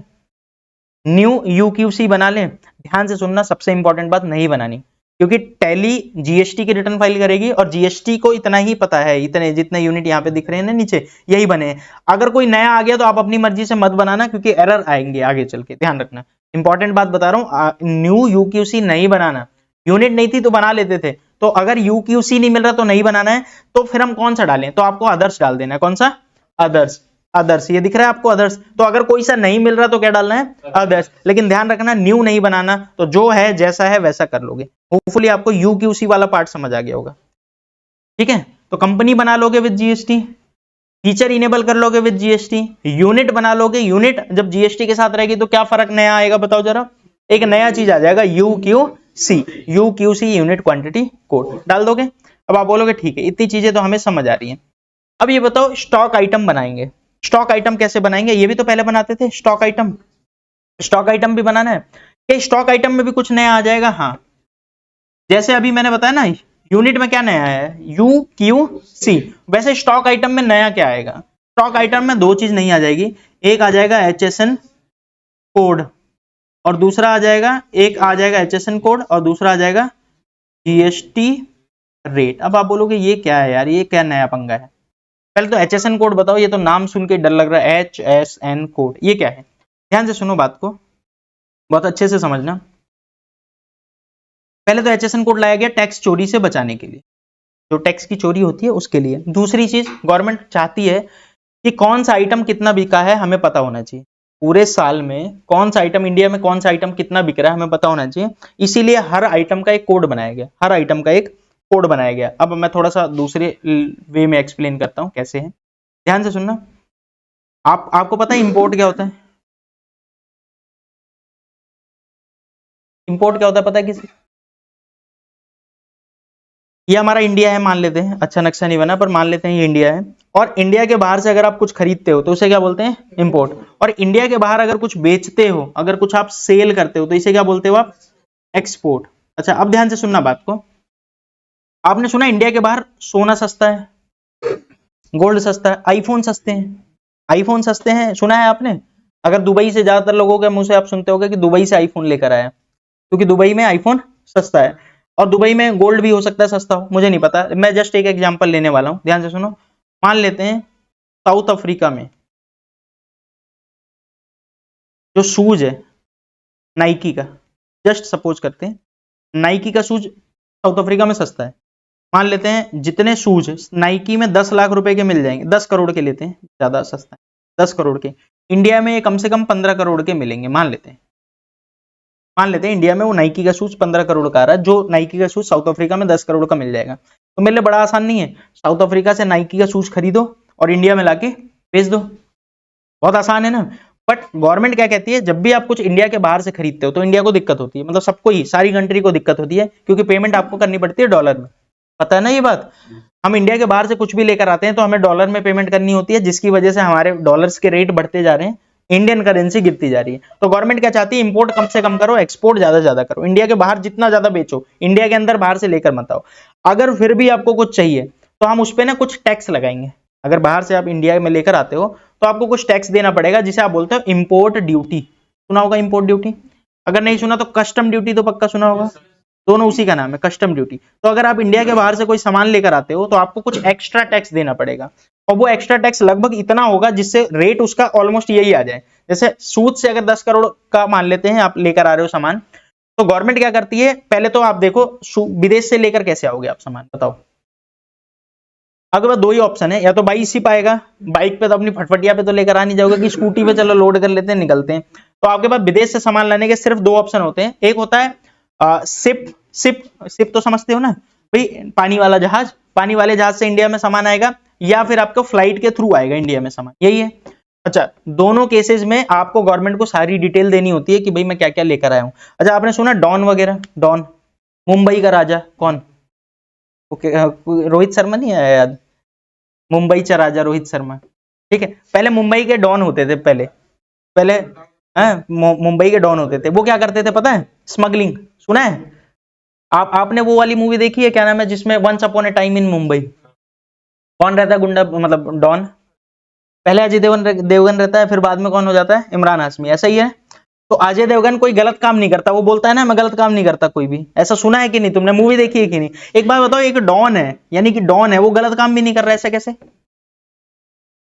न्यू UQC बना लें? ध्यान से सुनना, सबसे इंपॉर्टेंट बात, नहीं बनानी, क्योंकि टैली GST की रिटर्न फाइल करेगी और GST को इतना ही पता है, इतने जितने यूनिट यहाँ पे दिख रहे हैं ना नीचे, यही बने हैं। अगर कोई नया आ गया तो आप अपनी मर्जी से मत बनाना, क्योंकि एरर आएंगे आगे चल के, ध्यान रखना। इंपॉर्टेंट बात बता रहा हूं, न्यू UQC नहीं बनाना। यूनिट नहीं थी तो बना लेते थे, तो अगर UQC नहीं मिल रहा तो नहीं बनाना है, तो फिर हम कौन सा डालें? तो आपको अदर्स डाल देना है। कौन सा? अदर्स। अदर्स, ये दिख रहा है आपको अदर्स? तो अगर कोई सा नहीं मिल रहा तो क्या डालना है? अदर्स। लेकिन ध्यान रखना, न्यू नहीं बनाना, तो जो है जैसा है वैसा कर लोगे। होपफुली आपको UQC वाला पार्ट समझ आ गया होगा। ठीक है, तो कंपनी बना लोगे विद GST, फीचर इनेबल कर लोगे विद GST, यूनिट बना लोगे। यूनिट जब GST के साथ रहेगी तो क्या फर्क नया आएगा बताओ जरा? एक नया चीज आ जाएगा, UQC यूनिट क्वांटिटी कोड डाल दोगे। अब आप बोलोगे ठीक है, इतनी चीजें तो हमें समझ आ रही हैं, अब ये बताओ स्टॉक आइटम बनाएंगे। स्टॉक आइटम कैसे बनाएंगे? ये भी तो पहले बनाते थे स्टॉक आइटम। स्टॉक आइटम भी बनाना है क्या? स्टॉक आइटम में भी कुछ नया आ जाएगा? हाँ, जैसे अभी मैंने बताया ना, यूनिट में क्या नया है? UQC। वैसे स्टॉक आइटम में नया क्या आएगा? स्टॉक आइटम में 2 चीज नहीं आ जाएगी, एक आ जाएगा HSN कोड और दूसरा आ जाएगा, एक आ जाएगा HSN कोड और दूसरा आ जाएगा GST रेट। अब आप बोलोगे ये क्या है यार, ये क्या नया पंगा है? पहले तो HSN कोड बताओ, ये तो नाम सुन के डर लग रहा है। HSN कोड ये क्या है? ध्यान से सुनो बात को, बहुत अच्छे से समझना। पहले तो HSN कोड लाया गया टैक्स चोरी से बचाने के लिए, जो टैक्स की चोरी होती है उसके लिए। दूसरी चीज, गवर्नमेंट चाहती है कि कौन सा आइटम कितना बिका है हमें पता होना चाहिए, पूरे साल में कौन सा आइटम, इंडिया में कौन सा आइटम कितना बिक रहा है हमें पता होना चाहिए। इसीलिए हर आइटम का एक कोड बनाया गया, हर आइटम का एक कोड बनाया गया। अब मैं थोड़ा सा दूसरे वे में एक्सप्लेन करता हूं कैसे है, ध्यान से सुनना। आपको पता है इंपोर्ट क्या होता है? इंपोर्ट क्या होता है पता है किसी? ये हमारा इंडिया है मान लेते हैं, अच्छा नक्शा नहीं बना पर मान लेते हैं ये इंडिया है, और इंडिया के बाहर से अगर आप कुछ खरीदते हो तो उसे क्या बोलते हैं? इंपोर्ट। और इंडिया के बाहर अगर कुछ बेचते हो, अगर कुछ आप सेल करते हो तो इसे क्या बोलते हो आप? एक्सपोर्ट। अच्छा, अब ध्यान से सुनना बात को। आपने सुना इंडिया के बाहर सोना सस्ता है, गोल्ड सस्ता है, आईफोन सस्ते हैं, आईफोन सस्ते हैं, सुना है आपने? अगर दुबई से, ज्यादातर लोगों के मुंह से आप सुनते होगे कि दुबई से आईफोन लेकर आया, क्योंकि दुबई में आईफोन सस्ता है। और दुबई में गोल्ड भी हो सकता है सस्ता हो, मुझे नहीं पता, मैं जस्ट एक एग्जांपल लेने वाला हूं, ध्यान से सुनो। मान लेते हैं साउथ अफ्रीका में जो शूज है नाइकी का, जस्ट सपोज करते हैं नाइकी का शूज साउथ अफ्रीका में सस्ता है, मान लेते हैं जितने शूज नाइकी में 10 लाख रुपए के मिल जाएंगे, 10 करोड़ के लेते हैं, ज्यादा सस्ता है 10 करोड़ के, इंडिया में कम से कम 15 करोड़ के मिलेंगे, मान लेते हैं इंडिया में वो नाइकी का शूज 15 करोड़ का आ रहा है, जो नाइकी का शूज साउथ अफ्रीका में 10 करोड़ का मिल जाएगा। तो मेरे लिए बड़ा आसान नहीं है, साउथ अफ्रीका से नाइकी का शूज खरीदो और इंडिया में लाके बेच दो, बहुत आसान है ना। बट गवर्नमेंट क्या कहती है, जब भी आप कुछ इंडिया के बाहर से खरीदते हो तो इंडिया को दिक्कत होती है, मतलब सबको ही, सारी कंट्री को दिक्कत होती है, क्योंकि पेमेंट आपको करनी पड़ती है डॉलर में, पता है ना ये बात। हम इंडिया के बाहर से कुछ भी लेकर आते हैं तो हमें डॉलर में पेमेंट करनी होती है, जिसकी वजह से हमारे डॉलर्स के रेट बढ़ते जा रहे हैं, इंडियन करेंसी गिरती जा रही है। तो गवर्नमेंट क्या चाहती है, इंपोर्ट कम से कम करो, एक्सपोर्ट ज्यादा ज्यादा करो, इंडिया के बाहर जितना ज्यादा बेचो, इंडिया के अंदर बाहर से लेकर मत आओ। अगर फिर भी आपको कुछ चाहिए तो हम उस पर ना कुछ टैक्स लगाएंगे, अगर बाहर से आप इंडिया में लेकर आते हो तो आपको कुछ टैक्स देना पड़ेगा, जिसे आप बोलते हो इंपोर्ट ड्यूटी। सुना होगा इंपोर्ट ड्यूटी, अगर नहीं सुना तो कस्टम ड्यूटी तो पक्का सुना होगा, दोनों उसी का नाम है, कस्टम ड्यूटी। तो अगर आप इंडिया के बाहर से कोई सामान लेकर आते हो तो आपको कुछ एक्स्ट्रा टैक्स देना पड़ेगा, और वो एक्स्ट्रा टैक्स लगभग इतना होगा जिससे रेट उसका ऑलमोस्ट यही आ जाए। जैसे सूद से अगर 10 करोड़ का मान लेते हैं आप लेकर आ रहे हो सामान, तो गवर्नमेंट क्या करती है, पहले तो आप देखो विदेश से लेकर कैसे आओगे आप सामान, बताओ। आपके पास दो ही ऑप्शन है, या तो बाई शिप आएगा, बाइक पे तो अपनी फटफटिया पे तो लेकर आ नहीं जाओगे, कि स्कूटी पे चलो लोड कर लेते हैं निकलते हैं। तो आपके पास विदेश से सामान लाने के सिर्फ दो ऑप्शन होते हैं, एक होता है शिप, शिप तो समझते हो ना भाई, पानी वाला जहाज, पानी वाले जहाज से इंडिया में सामान आएगा, या फिर आपको फ्लाइट के थ्रू आएगा इंडिया में सामान, यही है। अच्छा, दोनों केसेस में आपको गवर्नमेंट को सारी डिटेल देनी होती है कि भाई मैं क्या क्या लेकर आया हूं। अच्छा, आपने सुना डॉन वगैरह, डॉन मुंबई का राजा कौन, ओके रोहित शर्मा नहीं आया याद, मुंबई चा राजा रोहित शर्मा, ठीक है। पहले मुंबई के डॉन होते थे, पहले मुंबई के डॉन होते थे, वो क्या करते थे पता है, स्मगलिंग, सुना है आपने वो वाली मूवी देखी है, क्या नाम है, जिसमें once upon a time in Mumbai, कौन रहता है गुंडा, मतलब डॉन, पहले अजय देवगन रहता है, फिर बाद में कौन हो जाता है, इमरान हाशमी, ऐसा ही है। तो अजय देवगन कोई गलत काम नहीं करता, वो बोलता है ना मैं गलत काम नहीं करता कोई भी, ऐसा सुना है कि नहीं, तुमने मूवी देखी है कि नहीं। एक बात बताओ, एक डॉन है, यानी कि डॉन है, वो गलत काम भी नहीं कर रहा है, ऐसा कैसे,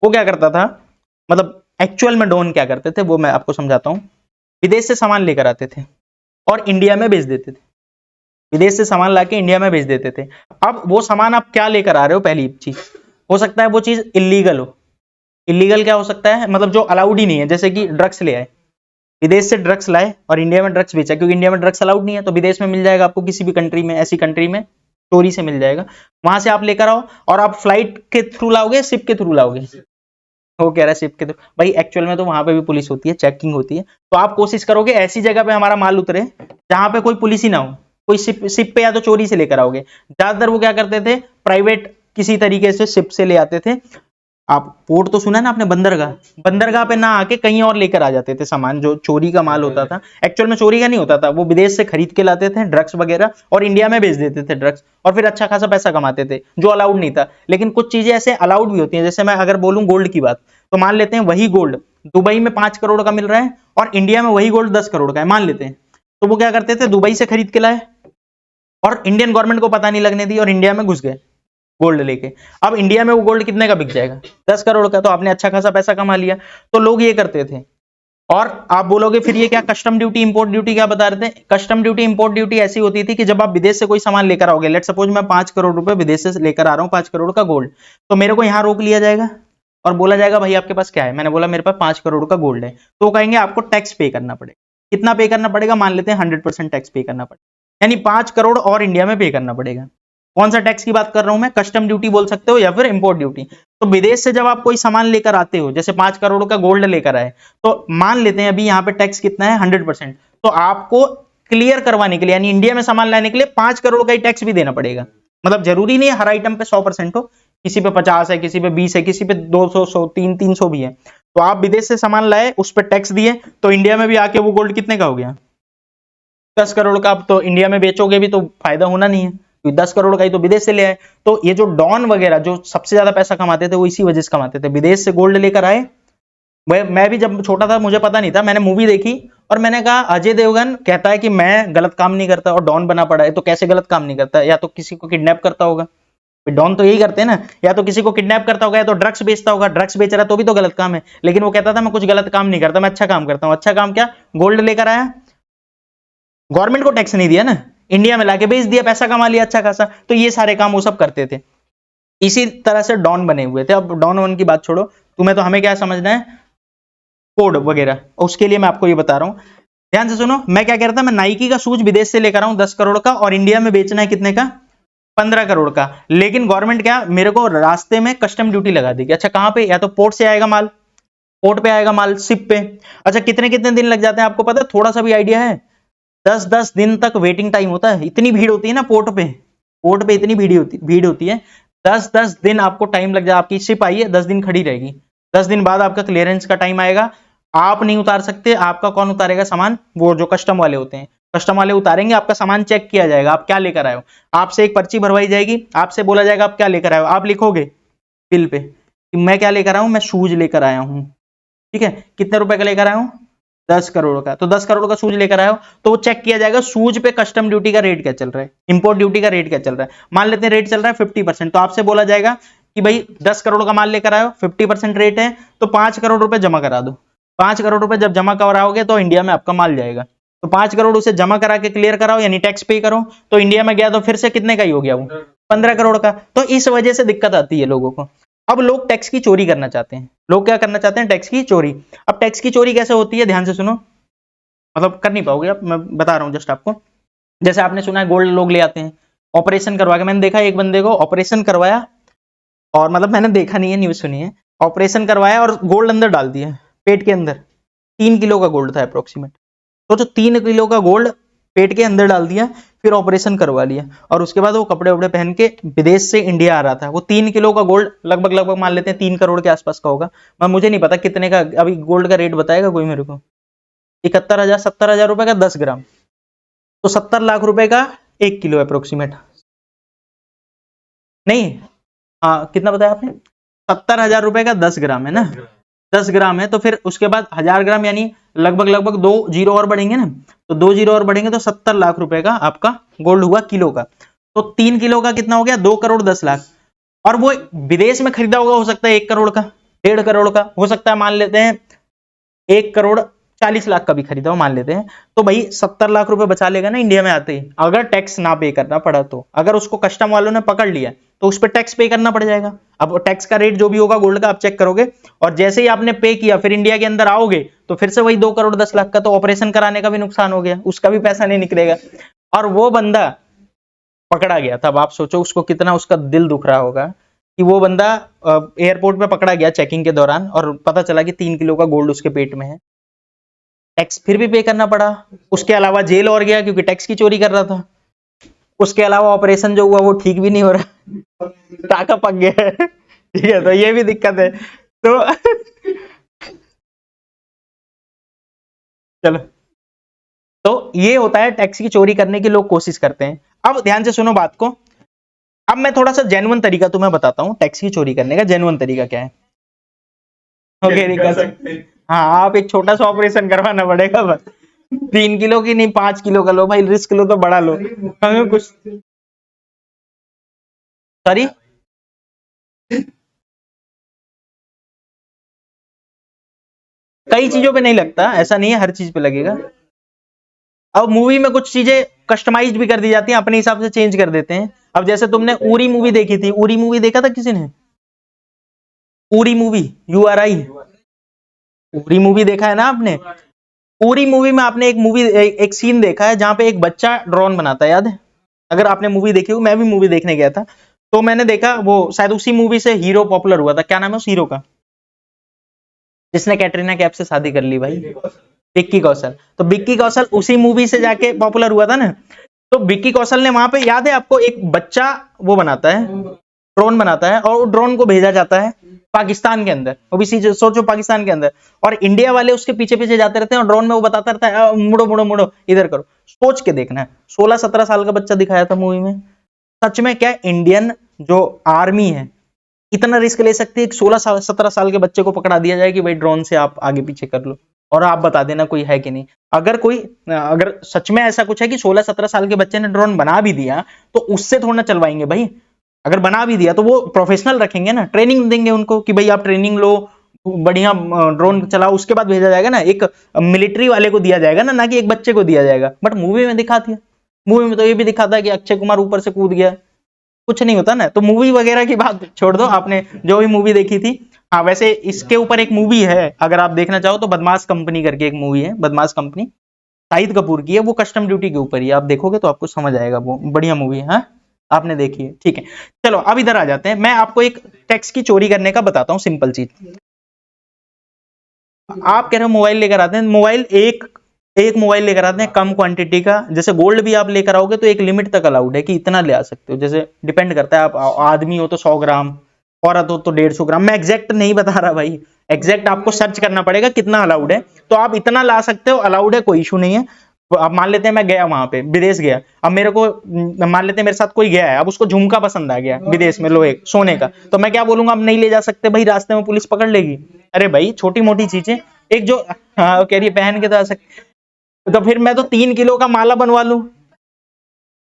वो क्या करता था, मतलब एक्चुअल में डॉन क्या करते थे वो मैं आपको समझाता हूं। विदेश से सामान लेकर आते थे और इंडिया में बेच देते थे, विदेश से सामान लाके इंडिया में बेच देते थे। अब वो सामान आप क्या लेकर आ रहे हो, पहली चीज, हो सकता है वो चीज इलीगल हो, इलीगल क्या हो सकता है, मतलब जो अलाउड ही नहीं है, जैसे कि ड्रग्स ले आए, विदेश से ड्रग्स लाए और इंडिया में ड्रग्स बेचा, क्योंकि इंडिया में ड्रग्स अलाउड नहीं है, तो विदेश में मिल जाएगा आपको, किसी भी कंट्री में, ऐसी कंट्री में चोरी से मिल जाएगा, वहां से आप लेकर आओ, और आप फ्लाइट के थ्रू लाओगे, शिप के थ्रू लाओगे, वो कह रहा है शिप के थ्रू, भाई एक्चुअल में तो वहां पे भी पुलिस होती है, चेकिंग होती है, तो आप कोशिश करोगे ऐसी जगह पे हमारा माल उतरे जहां पे कोई पुलिस ही ना हो, कोई शिप पे या तो चोरी से लेकर आओगे। ज्यादातर वो क्या करते थे, प्राइवेट किसी तरीके से शिप से ले आते थे। आप पोर्ट तो सुना है ना आपने, बंदरगाह, बंदरगाह पे ना आके कहीं और लेकर आ जाते थे सामान, जो चोरी का माल होता था, एक्चुअल में चोरी का नहीं होता था, वो विदेश से खरीद के लाते थे ड्रग्स वगैरह, और इंडिया में बेच देते थे ड्रग्स, और फिर अच्छा खासा पैसा कमाते थे, जो अलाउड नहीं था। लेकिन कुछ चीजें ऐसे अलाउड भी होती हैं, जैसे मैं अगर बोलूं गोल्ड की बात, तो मान लेते हैं वही गोल्ड दुबई में 5 करोड़ का मिल रहा है और इंडिया में वही गोल्ड 10 करोड़ का है, मान लेते हैं, तो वो क्या करते थे, दुबई से खरीद के लाए और इंडियन गवर्नमेंट को पता नहीं लगने दी, और इंडिया में घुस गए गोल्ड लेके। अब इंडिया में वो गोल्ड कितने का बिक जाएगा, 10 करोड़ का, तो आपने अच्छा खासा पैसा कमा लिया। तो लोग ये करते थे। और आप बोलोगे फिर ये क्या कस्टम ड्यूटी इंपोर्ट ड्यूटी क्या बता रहे थे, कस्टम ड्यूटी इंपोर्ट ड्यूटी ऐसी होती थी कि जब आप विदेश से कोई सामान लेकर आओगे, लेट सपोज मैं 5 करोड़ रुपए विदेश से लेकर आ रहा हूं, 5 करोड़ का गोल्ड, तो मेरे को यहां रोक लिया जाएगा और बोला जाएगा भाई आपके पास क्या है, मैंने बोला मेरे पास 5 करोड़ का गोल्ड है, तो वो कहेंगे आपको टैक्स पे करना पड़ेगा। कितना पे करना पड़ेगा, मान लेते हैं 100% टैक्स पे करना पड़ेगा, यानी 5 करोड़ और इंडिया में पे करना पड़ेगा। कौन सा टैक्स की बात कर रहा हूं मैं, कस्टम ड्यूटी बोल सकते हो या फिर इंपोर्ट ड्यूटी। तो विदेश से जब आप कोई सामान लेकर आते हो, जैसे 5 करोड़ का गोल्ड लेकर आए, तो मान लेते हैं अभी यहाँ पे टैक्स कितना है 100%, तो आपको क्लियर करवाने के लिए, यानी इंडिया में सामान लाने के लिए 5 करोड़ का ही टैक्स भी देना पड़ेगा। मतलब जरूरी नहीं है हर आइटम पे 100% हो, किसी पे 50 है, किसी पे 20 है, किसी पे 200, 100, 300 भी है। तो आप विदेश से सामान लाए, उस पर टैक्स दिए, तो इंडिया में भी आके वो गोल्ड कितने का हो गया, 10 करोड़ का। अब तो इंडिया में बेचोगे भी तो फायदा होना नहीं है, 10 करोड़ का ही तो विदेश से ले आए। तो ये जो डॉन वगैरह जो सबसे ज्यादा पैसा कमाते थे, वो इसी वजह से कमाते थे, विदेश से गोल्ड लेकर आए। मैं भी जब छोटा था मुझे पता नहीं था, मैंने मूवी देखी और मैंने कहा अजय देवगन कहता है कि मैं गलत काम नहीं करता और डॉन बना पड़ा है, तो कैसे गलत काम नहीं करता, या तो किसी को किडनैप करता होगा, डॉन तो यही करते हैं ना, या तो किसी को किडनैप करता होगा या तो ड्रग्स बेचता होगा, ड्रग्स बेच रहा है तो भी तो गलत काम है, लेकिन वो कहता था मैं कुछ गलत काम नहीं करता, मैं अच्छा काम करता हूं। अच्छा काम क्या? गोल्ड लेकर आया, गवर्नमेंट को टैक्स नहीं दिया ना, इंडिया में लाके बेच दिया, पैसा कमा लिया अच्छा खासा। तो ये सारे काम वो सब करते थे, इसी तरह से डॉन बने हुए थे। अब डॉन वन की बात छोड़ो, तुम्हें तो हमें क्या समझना है, कोड वगैरह, उसके लिए मैं आपको ये बता रहा हूं। ध्यान से सुनो, मैं क्या कह रहा था, मैं नाइकी का शूज विदेश से लेकर आऊं 10 करोड़ का, और इंडिया में बेचना है कितने का, 15 करोड़ का। लेकिन गवर्नमेंट क्या मेरे को रास्ते में कस्टम ड्यूटी लगा देगी। अच्छा कहां पे? या तो पोर्ट से आएगा माल, पोर्ट पे आएगा माल, शिप पे। अच्छा कितने कितने दिन लग जाते हैं आपको पता है? थोड़ा सा भी आइडिया है? 10-10 दिन तक वेटिंग टाइम होता है, इतनी भीड़ होती है ना पोर्ट पे, पोर्ट पे इतनी भीड़ होती है, 10-10 दिन आपको टाइम लग जाए। आपकी शिप आई है, 10 दिन खड़ी रहेगी, 10 दिन बाद आपका क्लियरेंस का टाइम आएगा, आप नहीं उतार सकते। आपका कौन उतारेगा सामान? वो जो कस्टम वाले होते हैं, कस्टम वाले उतारेंगे, आपका सामान चेक किया जाएगा, आप क्या लेकर आए हो, आपसे एक पर्ची भरवाई जाएगी, आपसे बोला जाएगा आप क्या लेकर आए हो, आप लिखोगे बिल पे कि मैं क्या लेकर आया हूं, मैं शूज लेकर आया हूं, ठीक है, कितने रुपए का लेकर आया हूं, 10 करोड़ का। तो 10 करोड़ का शूज लेकर आया हो तो वो चेक किया जाएगा शूज पे कस्टम ड्यूटी का रेट क्या चल रहा है, इंपोर्ट ड्यूटी का रेट क्या चल रहा है। मान लेते हैं रेट चल रहा है 50%, तो आपसे बोला जाएगा कि भाई 10 करोड़ का माल लेकर आयो, 50% रेट है, तो 5 करोड़ रुपए जमा करा दो। 5 करोड़ रुपए जब जमा कराओगे तो इंडिया में आपका माल जाएगा। तो 5 करोड़ उसे जमा करा के क्लियर कराओ, यानी टैक्स पे करो, तो इंडिया में गया तो फिर से कितने का ही हो गया वो, 15 करोड़ का। तो इस वजह से दिक्कत आती है लोगों को। अब लोग टैक्स की चोरी करना चाहते हैं, लोग क्या करना चाहते हैं, टैक्स की चोरी। अब टैक्स की चोरी कैसे होती है, ध्यान से सुनो, मतलब कर नहीं पाओगे आप, मैं बता रहा हूं जस्ट आपको। जैसे आपने सुना है गोल्ड लोग ले आते हैं, ऑपरेशन करवा के, मैंने देखा एक बंदे को ऑपरेशन करवाया, और मतलब मैंने देखा नहीं है, न्यूज सुनी है, ऑपरेशन करवाया और गोल्ड अंदर डाल दिया पेट के अंदर, 3 किलो का गोल्ड था अप्रोक्सीमेट। तो जो 3 किलो का गोल्ड पेट के अंदर डाल दिया, फिर ऑपरेशन करवा लिया, और उसके बाद वो कपड़े वपड़े पहन के विदेश से इंडिया आ रहा था। वो 3 किलो का गोल्ड लगभग लगभग मान लेते हैं 3 करोड़ के आसपास का होगा, मैं मुझे नहीं पता कितने का, अभी गोल्ड का रेट बताएगा कोई मेरे को, 71,000 70,000 रुपए का 10 ग्राम, तो 70 लाख रुपए का 1 किलो अप्रोक्सीमेट, नहीं, हाँ कितना बताया आपने, 70,000 रुपए का 10 ग्राम है ना, 10 ग्राम है, तो फिर उसके बाद 1000 ग्राम, यानी लगभग लगभग 2 जीरो और बढ़ेंगे ना, तो 2 जीरो और बढ़ेंगे तो 70 लाख रुपए का आपका गोल्ड हुआ किलो का। तो 3 किलो का कितना हो गया, 2 करोड़ 10 लाख। और वो विदेश में खरीदा होगा, हो सकता है 1 करोड़ का, 1.5 करोड़ का, हो सकता है मान लेते हैं 1 करोड़ 40 लाख का भी खरीदा हो, मान लेते हैं। तो भाई 70 लाख रुपए बचा लेगा ना इंडिया में आते ही, अगर टैक्स ना पे करना पड़ा तो। अगर उसको कस्टम वालों ने पकड़ लिया तो उस पर टैक्स पे करना पड़ जाएगा। अब टैक्स का रेट जो भी होगा गोल्ड का आप चेक करोगे, और जैसे ही आपने पे किया फिर इंडिया के अंदर आओगे तो फिर से वही 2 करोड़ 10 लाख का, तो ऑपरेशन कराने का भी नुकसान हो गया, उसका भी पैसा नहीं निकलेगा। और वो बंदा पकड़ा गया, तब आप सोचो उसको कितना उसका दिल दुख रहा होगा कि वो बंदा एयरपोर्ट पे पकड़ा गया चेकिंग के दौरान, और पता चला कि 3 किलो का गोल्ड उसके पेट में है, टैक्स फिर भी पे करना पड़ा, उसके अलावा जेल और गया क्योंकि टैक्स की चोरी कर रहा था, उसके अलावा ऑपरेशन जो हुआ वो ठीक भी नहीं हो रहा, टाका पक गया है, ठीक है, तो ये भी दिक्कत है। तो चलो, तो ये होता है टैक्स की चोरी करने की लोग कोशिश करते हैं। अब ध्यान से सुनो बात को, अब मैं थोड़ा सा जेन्युइन तरीका तुम्हें बताता हूँ, टैक्स की चोरी करने का जेन्युइन तरीका क्या है। ओके नहीं कर सकते, हाँ आप एक छोटा सा ऑपरेशन करवाना पड़ेगा बस, 3 किलो की नहीं 5 किलो का लो भाई, रिस्क लो तो बड़ा लो, हमें कुछ, सॉरी, कई चीजों पे नहीं लगता, ऐसा नहीं है हर चीज पे लगेगा। अब मूवी में कुछ चीजें कस्टमाइज्ड भी कर दी जाती हैं, अपने हिसाब से चेंज कर देते हैं। अब जैसे तुमने उरी मूवी देखी थी, उरी मूवी देखा था किसी ने, Uri movie, URI, Uri movie देखा है ना आपने। पूरी मूवी में आपने एक सीन देखा है जहां पे एक बच्चा ड्रोन बनाता है, याद है? अगर आपने मूवी देखी हो, मैं भी मूवी देखने गया था, तो मैंने देखा वो शायद उसी मूवी से हीरो पॉपुलर हुआ था, क्या नाम है उस हीरो का, जिसने कैटरीना कैफ से शादी कर ली भाई, विक्की कौशल। तो विक्की कौशल उसी मूवी से जाके पॉपुलर हुआ था ना। तो विक्की कौशल ने वहां पे, याद है आपको, एक बच्चा वो बनाता है, ड्रोन बनाता है, और ड्रोन को भेजा जाता है पाकिस्तान के अंदर, वो भी सोचो पाकिस्तान के अंदर, और इंडिया वाले उसके पीछे पीछे जाते रहते हैं, और ड्रोन में वो बताता रहता है मुड़ो मुड़ो मुड़ो इधर करो। सोच के देखना है, 16-17 साल का बच्चा दिखाया था मूवी में। सच में क्या इंडियन जो आर्मी है इतना रिस्क ले सकती है कि 16-17 साल के बच्चे को पकड़ा दिया जाए कि भाई ड्रोन से आप आगे पीछे कर लो, और आप बता देना कोई है कि नहीं। अगर सच में ऐसा कुछ है कि 16-17 साल के बच्चे ने ड्रोन बना भी दिया, तो उससे थोड़ा ना चलवाएंगे भाई, अगर बना भी दिया तो वो प्रोफेशनल रखेंगे ना, ट्रेनिंग देंगे उनको कि भाई आप ट्रेनिंग लो, बढ़िया ड्रोन चलाओ, उसके बाद भेजा जाएगा ना, एक मिलिट्री वाले को दिया जाएगा ना कि एक बच्चे को दिया जाएगा। बट मूवी में दिखा दिया, मूवी में तो ये भी दिखाता है कि अक्षय कुमार ऊपर से कूद गया, कुछ नहीं होता ना। तो मूवी वगैरह की बात छोड़ दो, आपने जो भी मूवी देखी थी। हाँ वैसे इसके ऊपर एक मूवी है, अगर आप देखना चाहो तो, बदमाश कंपनी करके एक मूवी है, बदमाश कंपनी, शाहिद कपूर की है, वो कस्टम ड्यूटी के ऊपर ही है। आप देखोगे तो आपको समझ आएगा, वो बढ़िया मूवी है। हाँ आपने देखी है, ठीक है। चलो अब इधर आ जाते हैं, मैं आपको एक टैक्स की चोरी करने का बताता हूँ, सिंपल चीज। आप कह रहे हो मोबाइल लेकर आते हैं, मोबाइल एक एक मोबाइल लेकर आते हैं कम क्वांटिटी का, जैसे गोल्ड भी आप लेकर आओगे तो एक लिमिट तक अलाउड है कि इतना ले आ सकते हो, जैसे डिपेंड करता है, आप आदमी हो तो 100 ग्राम, औरत हो तो 150 ग्राम। मैं एग्जैक्ट नहीं बता रहा भाई, एग्जैक्ट आपको सर्च करना पड़ेगा कितना अलाउड है, तो आप इतना ला सकते हो, अलाउड है, कोई इशू नहीं है। अब मान लेते हैं मैं गया वहां पे, विदेश गया, अब मेरे को मान लेते हैं मेरे साथ कोई गया है, अब उसको झुमका पसंद आ गया विदेश में, लोहे सोने का, तो मैं क्या बोलूंगा, अब नहीं ले जा सकते भाई, रास्ते में पुलिस पकड़ लेगी। अरे भाई छोटी मोटी चीजें, एक जो, हाँ कह रही है पहन के तो आ सकते, तो फिर मैं तो 3 किलो का माला बनवा लूं।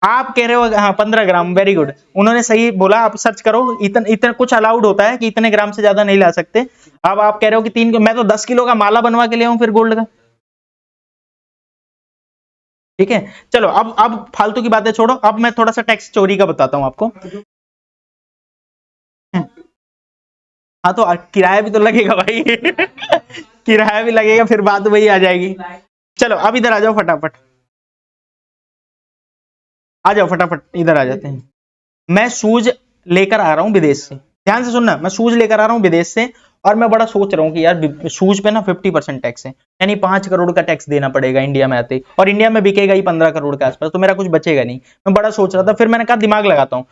आप कह रहे हो हाँ 15 ग्राम, वेरी गुड, उन्होंने सही बोला, आप सर्च करो, इतना इतना कुछ अलाउड होता है कि इतने ग्राम से ज्यादा नहीं ला सकते। अब आप कह रहे हो कि 3, मैं तो 10 किलो का माला बनवा के ले आऊं फिर गोल्ड का। ठीक है, चलो अब फालतू की बातें छोड़ो, अब मैं थोड़ा सा टैक्स चोरी का बताता हूं आपको। हाँ तो किराया भी तो लगेगा भाई किराया भी लगेगा, फिर बात वही आ जाएगी। चलो अब इधर आ जाओ फटाफट, आ जाओ फटाफट, इधर आ जाते हैं। मैं शूज लेकर आ रहा हूं विदेश से, ध्यान से सुनना, मैं शूज लेकर आ रहा हूं विदेश से, और मैं बड़ा सोच रहा हूं कि यार शूज पे ना 50% टैक्स है, यानी 5 करोड़ का टैक्स देना पड़ेगा इंडिया में आते ही, और इंडिया में बिकेगा ही 15 करोड़ के आसपास, तो मेरा कुछ बचेगा नहीं। मैं बड़ा सोच रहा था, फिर मैंने कहा दिमाग लगाता हूँ।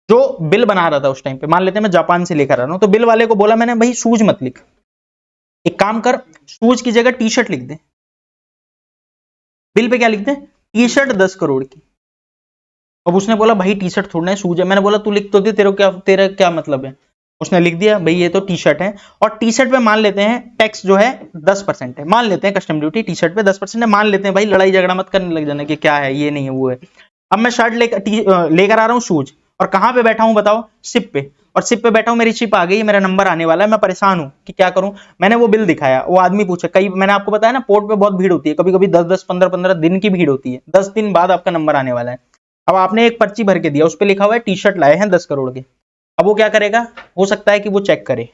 जो बिल बना रहा था उस टाइम पे, मान लेते हैं मैं जापान से लेकर आ रहा हूँ, तो बिल वाले को बोला मैंने, भाई शूज मत लिख, एक काम कर, शूज की जगह टी शर्ट लिख दे। बिल पे क्या लिख दे, टी शर्ट 10 करोड़ की। अब उसने बोला भाई टी शर्ट थोड़ा है शूज है, मैंने बोला तू लिख तो दे, तेरा क्या मतलब है। उसने लिख दिया भाई ये तो टी शर्ट है, और टी शर्ट पे मान लेते हैं टैक्स जो है 10% है, मान लेते हैं कस्टम ड्यूटी टी शर्ट पे 10% है, मान लेते हैं भाई, लड़ाई झगड़ा मत करने लग जाना कि क्या है ये नहीं है वो है। अब मैं शर्ट लेकर आ रहा हूँ शूज, और कहां पे बैठा हूं बताओ, शिप पे, और शिप पे बैठा हूं, मेरी शिप आ गई, मेरा नंबर आने वाला है, मैं परेशान हूं कि क्या करूं। मैंने वो बिल दिखाया, वो आदमी पूछे, कई मैंने आपको बताया ना पोर्ट पे बहुत भीड़ होती है, कभी कभी 10-10 15-15 दिन की भीड़ होती है, 10 दिन बाद आपका नंबर आने वाला है। अब आपने एक पर्ची भर के दिया, उस पर लिखा हुआ है टी शर्ट लाए हैं 10 करोड़ के। अब वो क्या करेगा, हो सकता है कि वो चेक करे,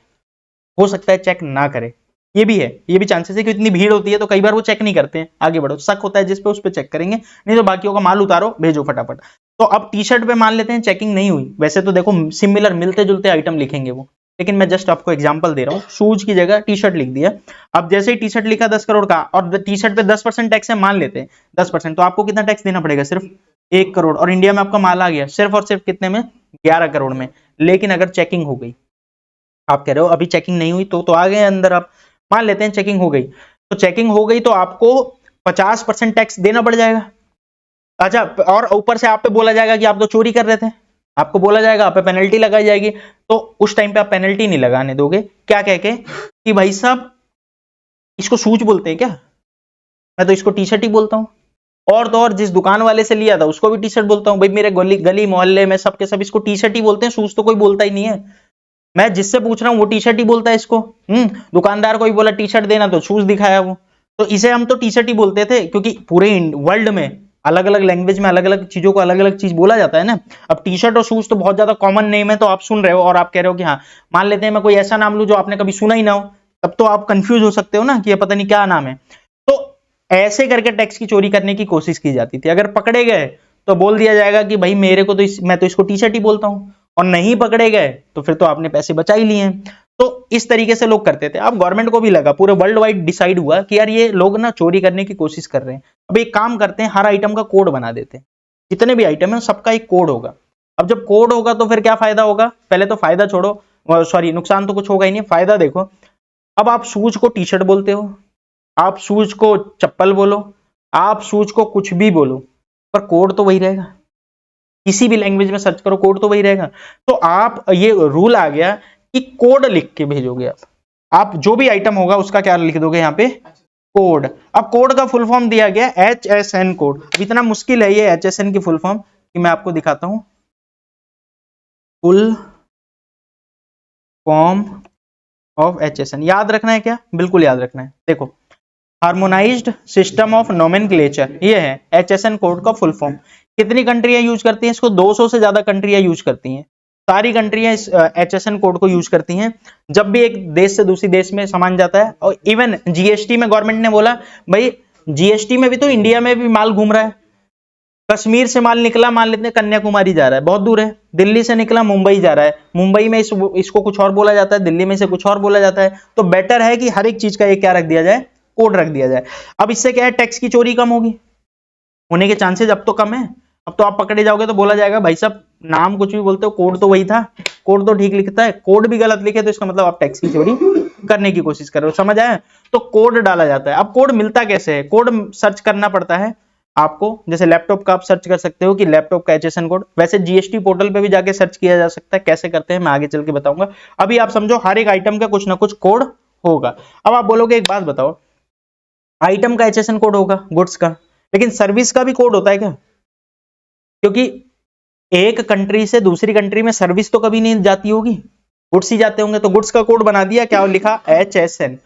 हो सकता है चेक ना करे, ये भी है, ये भी चांसेस है कि इतनी भीड़ होती है तो कई बार वो चेक नहीं करते हैं, आगे बढ़ो, शक होता है जिस पे उस पे चेक करेंगे, नहीं तो बाकियों का माल उतारो भेजो फटाफट। तो अब टी शर्ट पे मान लेते हैं चेकिंग नहीं हुई, वैसे तो देखो सिमिलर मिलते जुलते आइटम लिखेंगे वो, लेकिन मैं जस्ट आपको एग्जांपल दे रहा हूँ, शूज की जगह टी शर्ट लिख दिया। अब जैसे ही टी शर्ट लिखा 10 करोड़ का, और टी शर्ट पे 10% टैक्स है, मान लेते हैं 10%, तो आपको कितना टैक्स देना पड़ेगा, सिर्फ 1 करोड़, और इंडिया में आपका माल आ गया सिर्फ और सिर्फ कितने में, 11 करोड़ में। लेकिन अगर चेकिंग हो गई, आप कह रहे हो अभी चेकिंग नहीं हुई तो आ गए अंदर आप, मान लेते हैं चेकिंग हो गई, तो चेकिंग हो गई तो आपको 50% टैक्स देना पड़ जाएगा। अच्छा, और ऊपर से आप पे बोला जाएगा कि आप तो चोरी कर रहे थे, आपको बोला जाएगा, आप पे पेनल्टी लगाई जाएगी, तो उस टाइम पे आप पेनल्टी नहीं लगाने दोगे, क्या कह के कि भाई साहब इसको शूज बोलते हैं क्या, मैं तो इसको टी शर्ट ही बोलता हूँ, और तो और जिस दुकान वाले से लिया था उसको भी टी शर्ट बोलता हूँ, भाई मेरे गली गली मोहल्ले में सबके सब इसको टी शर्ट ही बोलते हैं, शूज तो कोई बोलता ही नहीं है। मैं जिससे पूछ रहा हूँ वो टी शर्ट ही बोलता है इसको। दुकानदार को भी बोला टी शर्ट देना तो शूज दिखाया वो, तो इसे हम तो टी शर्ट ही बोलते थे, क्योंकि पूरे वर्ल्ड में अलग अलग लैंग्वेज में अलग अलग चीजों को अलग अलग चीज बोला जाता है ना। अब टी शर्ट और शूज तो बहुत ज्यादा कॉमन नेम है, तो आप सुन रहे हो और आप कह रहे हो कि हाँ, मान लेते हैं मैं कोई ऐसा नाम लूं जो आपने कभी सुना ही ना हो, तब तो आप कंफ्यूज हो सकते हो ना कि ये पता नहीं क्या नाम है। तो ऐसे करके टैक्स की चोरी करने की कोशिश की जाती थी, अगर पकड़े गए तो बोल दिया जाएगा कि भाई मेरे को तो मैं तो इसको टी शर्ट ही बोलता हूं, और नहीं पकड़े गए तो फिर तो आपने पैसे बचा ही लिए हैं। तो इस तरीके से लोग करते थे। अब गवर्नमेंट को भी लगा, पूरे वर्ल्ड वाइड डिसाइड हुआ कि यार ये लोग ना चोरी करने की कोशिश कर रहे हैं, अब एक काम करते हैं, हर आइटम का कोड बना देते हैं, जितने भी आइटम है सबका एक कोड होगा। अब जब कोड होगा तो फिर क्या फायदा होगा, पहले तो फायदा छोड़ो, सॉरी नुकसान तो कुछ होगा ही नहीं, फायदा देखो। अब आप शूज को टी शर्ट बोलते हो, आप शूज को चप्पल बोलो, आप शूज को कुछ भी बोलो, पर कोड तो वही रहेगा, किसी भी लैंग्वेज में सर्च करो कोड तो वही रहेगा। तो आप ये रूल आ गया कि कोड लिख के भेजोगे आप जो भी आइटम होगा उसका क्या लिख दोगे यहाँ पे, कोड। अब कोड का फुल फॉर्म दिया गया HSN कोड। इतना मुश्किल है ये HSN की फुल फॉर्म कि मैं आपको दिखाता हूं। फुल फॉर्म ऑफ HSN याद रखना है क्या? बिल्कुल याद रखना है। देखो, हार्मोनाइज्ड सिस्टम ऑफ नोमेनक्लेचर, ये है HSN कोड का फुल फॉर्म। कितनी कंट्रियां यूज करती हैं इसको? 200 से ज्यादा कंट्रियां यूज करती हैं। सारी कंट्रियां इस HSN कोड को यूज करती हैं जब भी एक देश से दूसरी देश में सामान जाता है। और इवन GST में गवर्नमेंट ने बोला भाई GST में भी तो इंडिया में भी माल घूम रहा है। कश्मीर से माल निकला, मान लेते हैं कन्याकुमारी जा रहा है, बहुत दूर है। दिल्ली से निकला मुंबई जा रहा है, मुंबई में इसको कुछ और बोला जाता है, दिल्ली में इसे कुछ और बोला जाता है। तो बेटर है कि हर एक चीज का एक क्या रख दिया जाए, कोड रख दिया जाए। अब इससे क्या है, टैक्स की चोरी कम होगी, होने के चांसेस अब तो कम है। अब तो आप पकड़े जाओगे तो बोला जाएगा भाई साहब नाम कुछ भी बोलते हो, कोड तो वही था, कोड तो ठीक लिखता है, कोड भी गलत लिखे तो इसका मतलब आप टैक्स की चोरी करने की कोशिश कर रहे हो। समझ आया? तो कोड डाला जाता है। अब कोड मिलता कैसे है? कोड सर्च करना पड़ता है आपको। जैसे लैपटॉप का आप सर्च कर सकते हो कि लैपटॉप का HSN कोड, वैसे GST पोर्टल पे भी जाके सर्च किया जा सकता है। कैसे करते हैं मैं आगे चल के बताऊंगा। अभी आप समझो हर एक आइटम का कुछ ना कुछ कोड होगा। अब आप बोलोगे एक बात बताओ, आइटम का HSN कोड होगा गुड्स का, लेकिन सर्विस का भी कोड होता है क्या? क्योंकि एक कंट्री से दूसरी कंट्री में सर्विस तो कभी नहीं जाती होगी, गुड्स ही जाते होंगे। तो गुड्स का कोड बना दिया, क्या लिखा? HSN।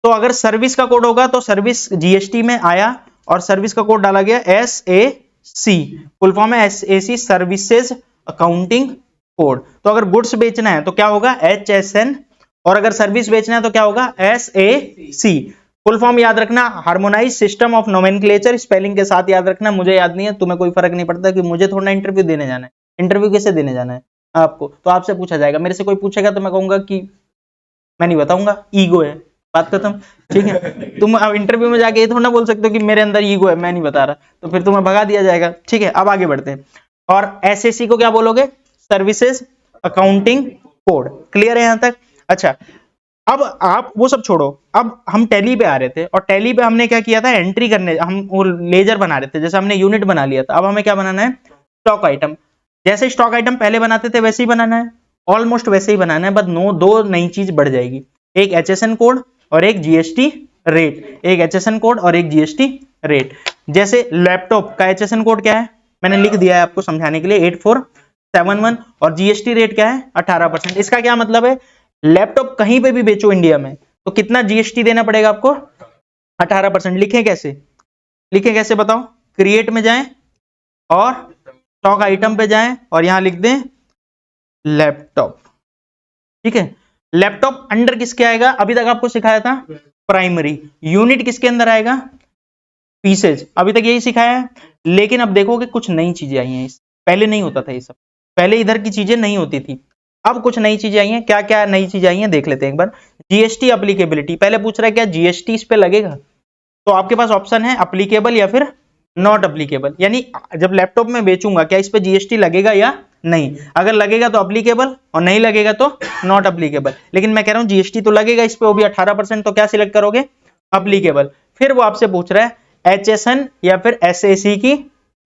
तो अगर सर्विस का कोड होगा तो सर्विस GST में आया और सर्विस का कोड डाला गया SAC, फुल फॉर्म है SAC, सर्विसेज अकाउंटिंग कोड। तो अगर गुड्स बेचना है तो क्या होगा? HSN, और अगर सर्विस बेचना है तो क्या होगा? SAC। फुल फॉर्म याद रखना, harmonise system of nomenclature, spelling के साथ याद रखना। मुझे याद नहीं है, तुम्हें कोई फर्क नहीं पड़ता कि मुझे थोड़ा इंटरव्यू देने जाना है। इंटरव्यू कैसे देने जाना है आपको? तो आपसे पूछा जाएगा, मेरे से कोई पूछेगा तो मैं कहूंगा कि मैं नहीं बताऊंगा, ईगो है, बात खत्म। ठीक है, तुम अब इंटरव्यू में जाके ये थोड़ा ना बोल सकते हो कि मेरे अंदर ईगो है, मैं नहीं बता रहा, तो फिर तुम्हें भगा दिया जाएगा। ठीक है, अब आगे बढ़ते हैं। और SAC को क्या बोलोगे? Services accounting code. क्लियर है यहां तक? अच्छा, अब आप वो सब छोड़ो, अब हम टैली पे आ रहे थे, और टैली पे हमने क्या किया था? एंट्री करने हम वो लेजर बना रहे थे, जैसे हमने यूनिट बना लिया था। अब हमें क्या बनाना है? Stock item. जैसे स्टॉक आइटम पहले बनाते थे वैसे ही बनाना है, ऑलमोस्ट वैसे ही बनाना है, बस दो नई चीज बढ़ जाएगी, एक HSN कोड और एक GST रेट। एक HSN कोड और एक GST रेट। जैसे लैपटॉप का HSN कोड क्या है? मैंने लिख दिया है आपको समझाने के लिए, 8471, और GST रेट क्या है? 18%। इसका क्या मतलब है? लैपटॉप कहीं पे भी बेचो इंडिया में तो कितना GST देना पड़ेगा आपको? 18%। लिखें कैसे? लिखें कैसे बताओ? क्रिएट में जाएं और स्टॉक आइटम पे जाएं और यहां लिख दें लैपटॉप। ठीक है, लैपटॉप अंडर किसके आएगा? अभी तक आपको सिखाया था प्राइमरी। यूनिट किसके अंदर आएगा? पीसेज। अभी तक यही सिखाया है, लेकिन अब देखोगे कुछ नई चीजें आई हैं। पहले नहीं होता था ये सब, पहले इधर की चीजें नहीं होती थी, अब कुछ नई चीजें आई हैं। क्या क्या नई चीजें आई हैं देख लेते हैं एक बार। GST अप्लीकेबिलिटी, पहले पूछ रहा है क्या GST इस पे लगेगा? तो आपके पास ऑप्शन है अप्लीकेबल या फिर नॉट अप्लीकेबल, यानी जब लैपटॉप में बेचूंगा क्या इस पे GST लगेगा या नहीं। अगर लगेगा तो अप्लीकेबल, और नहीं लगेगा तो नॉट अप्लीकेबल। लेकिन मैं कह रहा हूं GST तो लगेगा इस पे, वो भी 18%, तो क्या सिलेक्ट करोगे? अप्लीकेबल। फिर वो आपसे पूछ रहा है HSN या फिर SAC की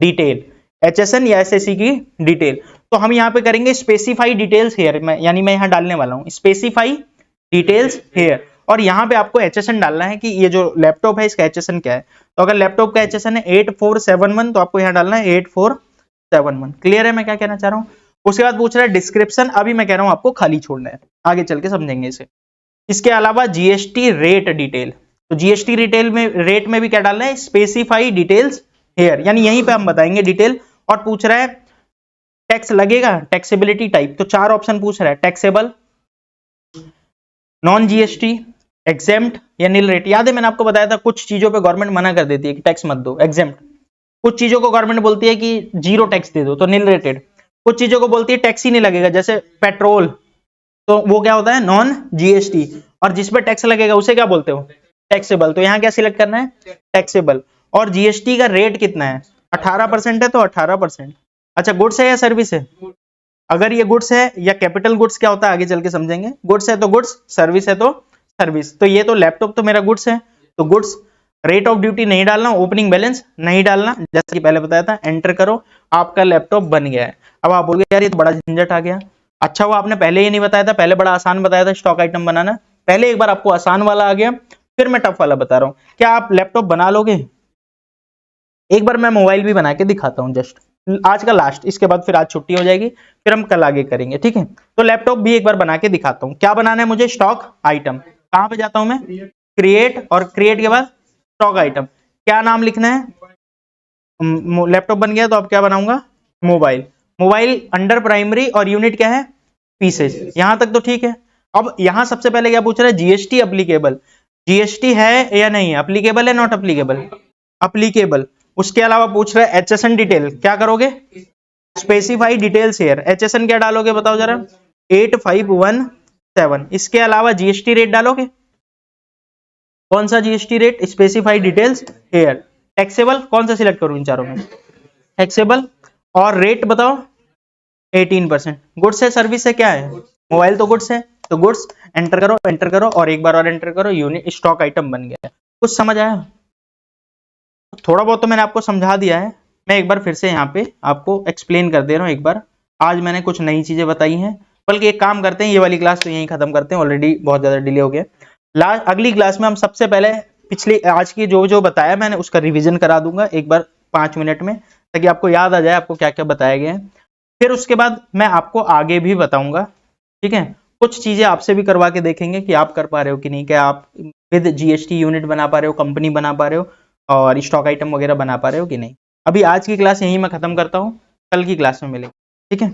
डिटेल, HSN या SAC की डिटेल। तो हम यहाँ पे करेंगे स्पेसिफाई डिटेल्स हेयर, यानी मैं यहाँ डालने वाला हूँ स्पेसिफाई डिटेल्स हेयर, और यहाँ पे आपको HSN डालना है कि ये जो लैपटॉप है इसका HSN क्या है। तो अगर लैपटॉप का HSN है 8471, तो आपको यहाँ डालना है 8471। क्लियर है मैं क्या कहना चाह रहा हूँ? उसके बाद पूछ रहा है डिस्क्रिप्शन, अभी मैं कह रहा हूँ आपको खाली छोड़ना है, आगे चल के समझेंगे इसे। इसके अलावा GST रेट डिटेल, तो GST रिटेल में रेट में भी क्या डालना है? स्पेसिफाई डिटेल्स हेयर, यानी यहीं पे हम बताएंगे डिटेल। और पूछ रहा है टैक्स लगेगा, टैक्सेबिलिटी टाइप, तो 4 ऑप्शन पूछ रहा है, टैक्सेबल, नॉन GST, एग्जेम्प्ट या नील रेट। याद है मैंने आपको बताया था कुछ चीजों पे गवर्नमेंट मना कर देती है कि टैक्स मत दो, एग्जेम्प्ट। कुछ चीजों को गवर्नमेंट बोलती है कि 0 टैक्स दे दो, तो नील रेटेड। कुछ चीजों को बोलती है टैक्स ही नहीं लगेगा, जैसे पेट्रोल, तो वो क्या होता है? Non GST। और जिस पे टैक्स लगेगा उसे क्या बोलते हो? टैक्सेबल। तो यहाँ क्या सिलेक्ट करना है? टैक्सेबल। और GST का रेट कितना है? 18% है, तो 18%। अच्छा, गुड्स है या सर्विस है? अगर ये गुड्स है, या कैपिटल गुड्स क्या होता है आगे चल के समझेंगे। गुड्स है तो गुड्स, सर्विस है तो सर्विस। तो ये तो लैपटॉप तो मेरा गुड्स है, तो गुड्स। रेट ऑफ ड्यूटी नहीं डालना, ओपनिंग बैलेंस नहीं डालना, जैसे कि पहले बताया था। एंटर करो, आपका लैपटॉप बन गया है। अब आप बोलोगे यार ये तो बड़ा झंझट आ गया। अच्छा, वो आपने पहले ही नहीं बताया था, पहले बड़ा आसान बताया था स्टॉक आइटम बनाना। पहले एक बार आपको आसान वाला आ गया, फिर मैं टफ वाला बता रहा हूं। क्या आप लैपटॉप बना लोगे? एक बार मैं मोबाइल भी बना के दिखाता हूं, जस्ट आज का लास्ट, इसके बाद फिर आज छुट्टी हो जाएगी, फिर हम कल आगे करेंगे, ठीक है। तो लैपटॉप भी एक बार बना के दिखाता हूँ। क्या बनाना है मुझे? Stock item. कहां पे जाता हूं मैं? क्रिएट, और क्रिएट के बाद स्टॉक आइटम। क्या नाम लिखना है? लैपटॉप बन गया तो अब क्या बनाऊंगा? मोबाइल। मोबाइल अंडर प्राइमरी, और यूनिट क्या है? पीसेज। यहां तक तो ठीक है। अब यहां सबसे पहले क्या पूछ रहा है? GST applicable. जीएसटी है या नहीं है? अप्लीकेबल है, नॉट अप्लीकेबल? अप्लीकेबल। उसके अलावा पूछ रहा है एचएसएन डिटेल। क्या करोगे? Specify details here. एचएसएन क्या डालोगे बताओ जरा? 8517। इसके अलावा जीएसटी रेट डालोगे? कौन सा GST rate? Specify details here. Taxable कौन सा सिलेक्ट करूं इन चारों में? टैक्सेबल। और रेट बताओ? 18%। गुड्स है सर्विस है, क्या है? मोबाइल तो गुड्स है, तो गुड्स एंटर करो, एंटर करो, और एक बार और एंटर करो, यूनिट स्टॉक आइटम बन गया है। कुछ समझ आया? थोड़ा बहुत तो मैंने आपको समझा दिया है, मैं एक बार फिर से यहाँ पे आपको एक्सप्लेन कर दे रहा हूँ एक बार। आज मैंने कुछ नई चीजें बताई हैं, बल्कि एक काम करते हैं, ये वाली क्लास तो यहीं खत्म करते हैं, ऑलरेडी बहुत ज्यादा डिले हो गया। अगली क्लास में हम सबसे पहले पिछले आज की जो जो बताया मैंने उसका रिविजन करा दूंगा एक बार 5 मिनट में, ताकि आपको याद आ जाए आपको क्या क्या बताया गया है। फिर उसके बाद मैं आपको आगे भी बताऊंगा, ठीक है। कुछ चीजें आपसे भी करवा के देखेंगे कि आप कर पा रहे हो कि नहीं, क्या आप विद जीएसटी यूनिट बना पा रहे हो, कंपनी बना पा रहे हो, और स्टॉक आइटम वगैरह बना पा रहे हो कि नहीं। अभी आज की क्लास यहीं मैं खत्म करता हूँ, कल की क्लास में मिलेंगे, ठीक है।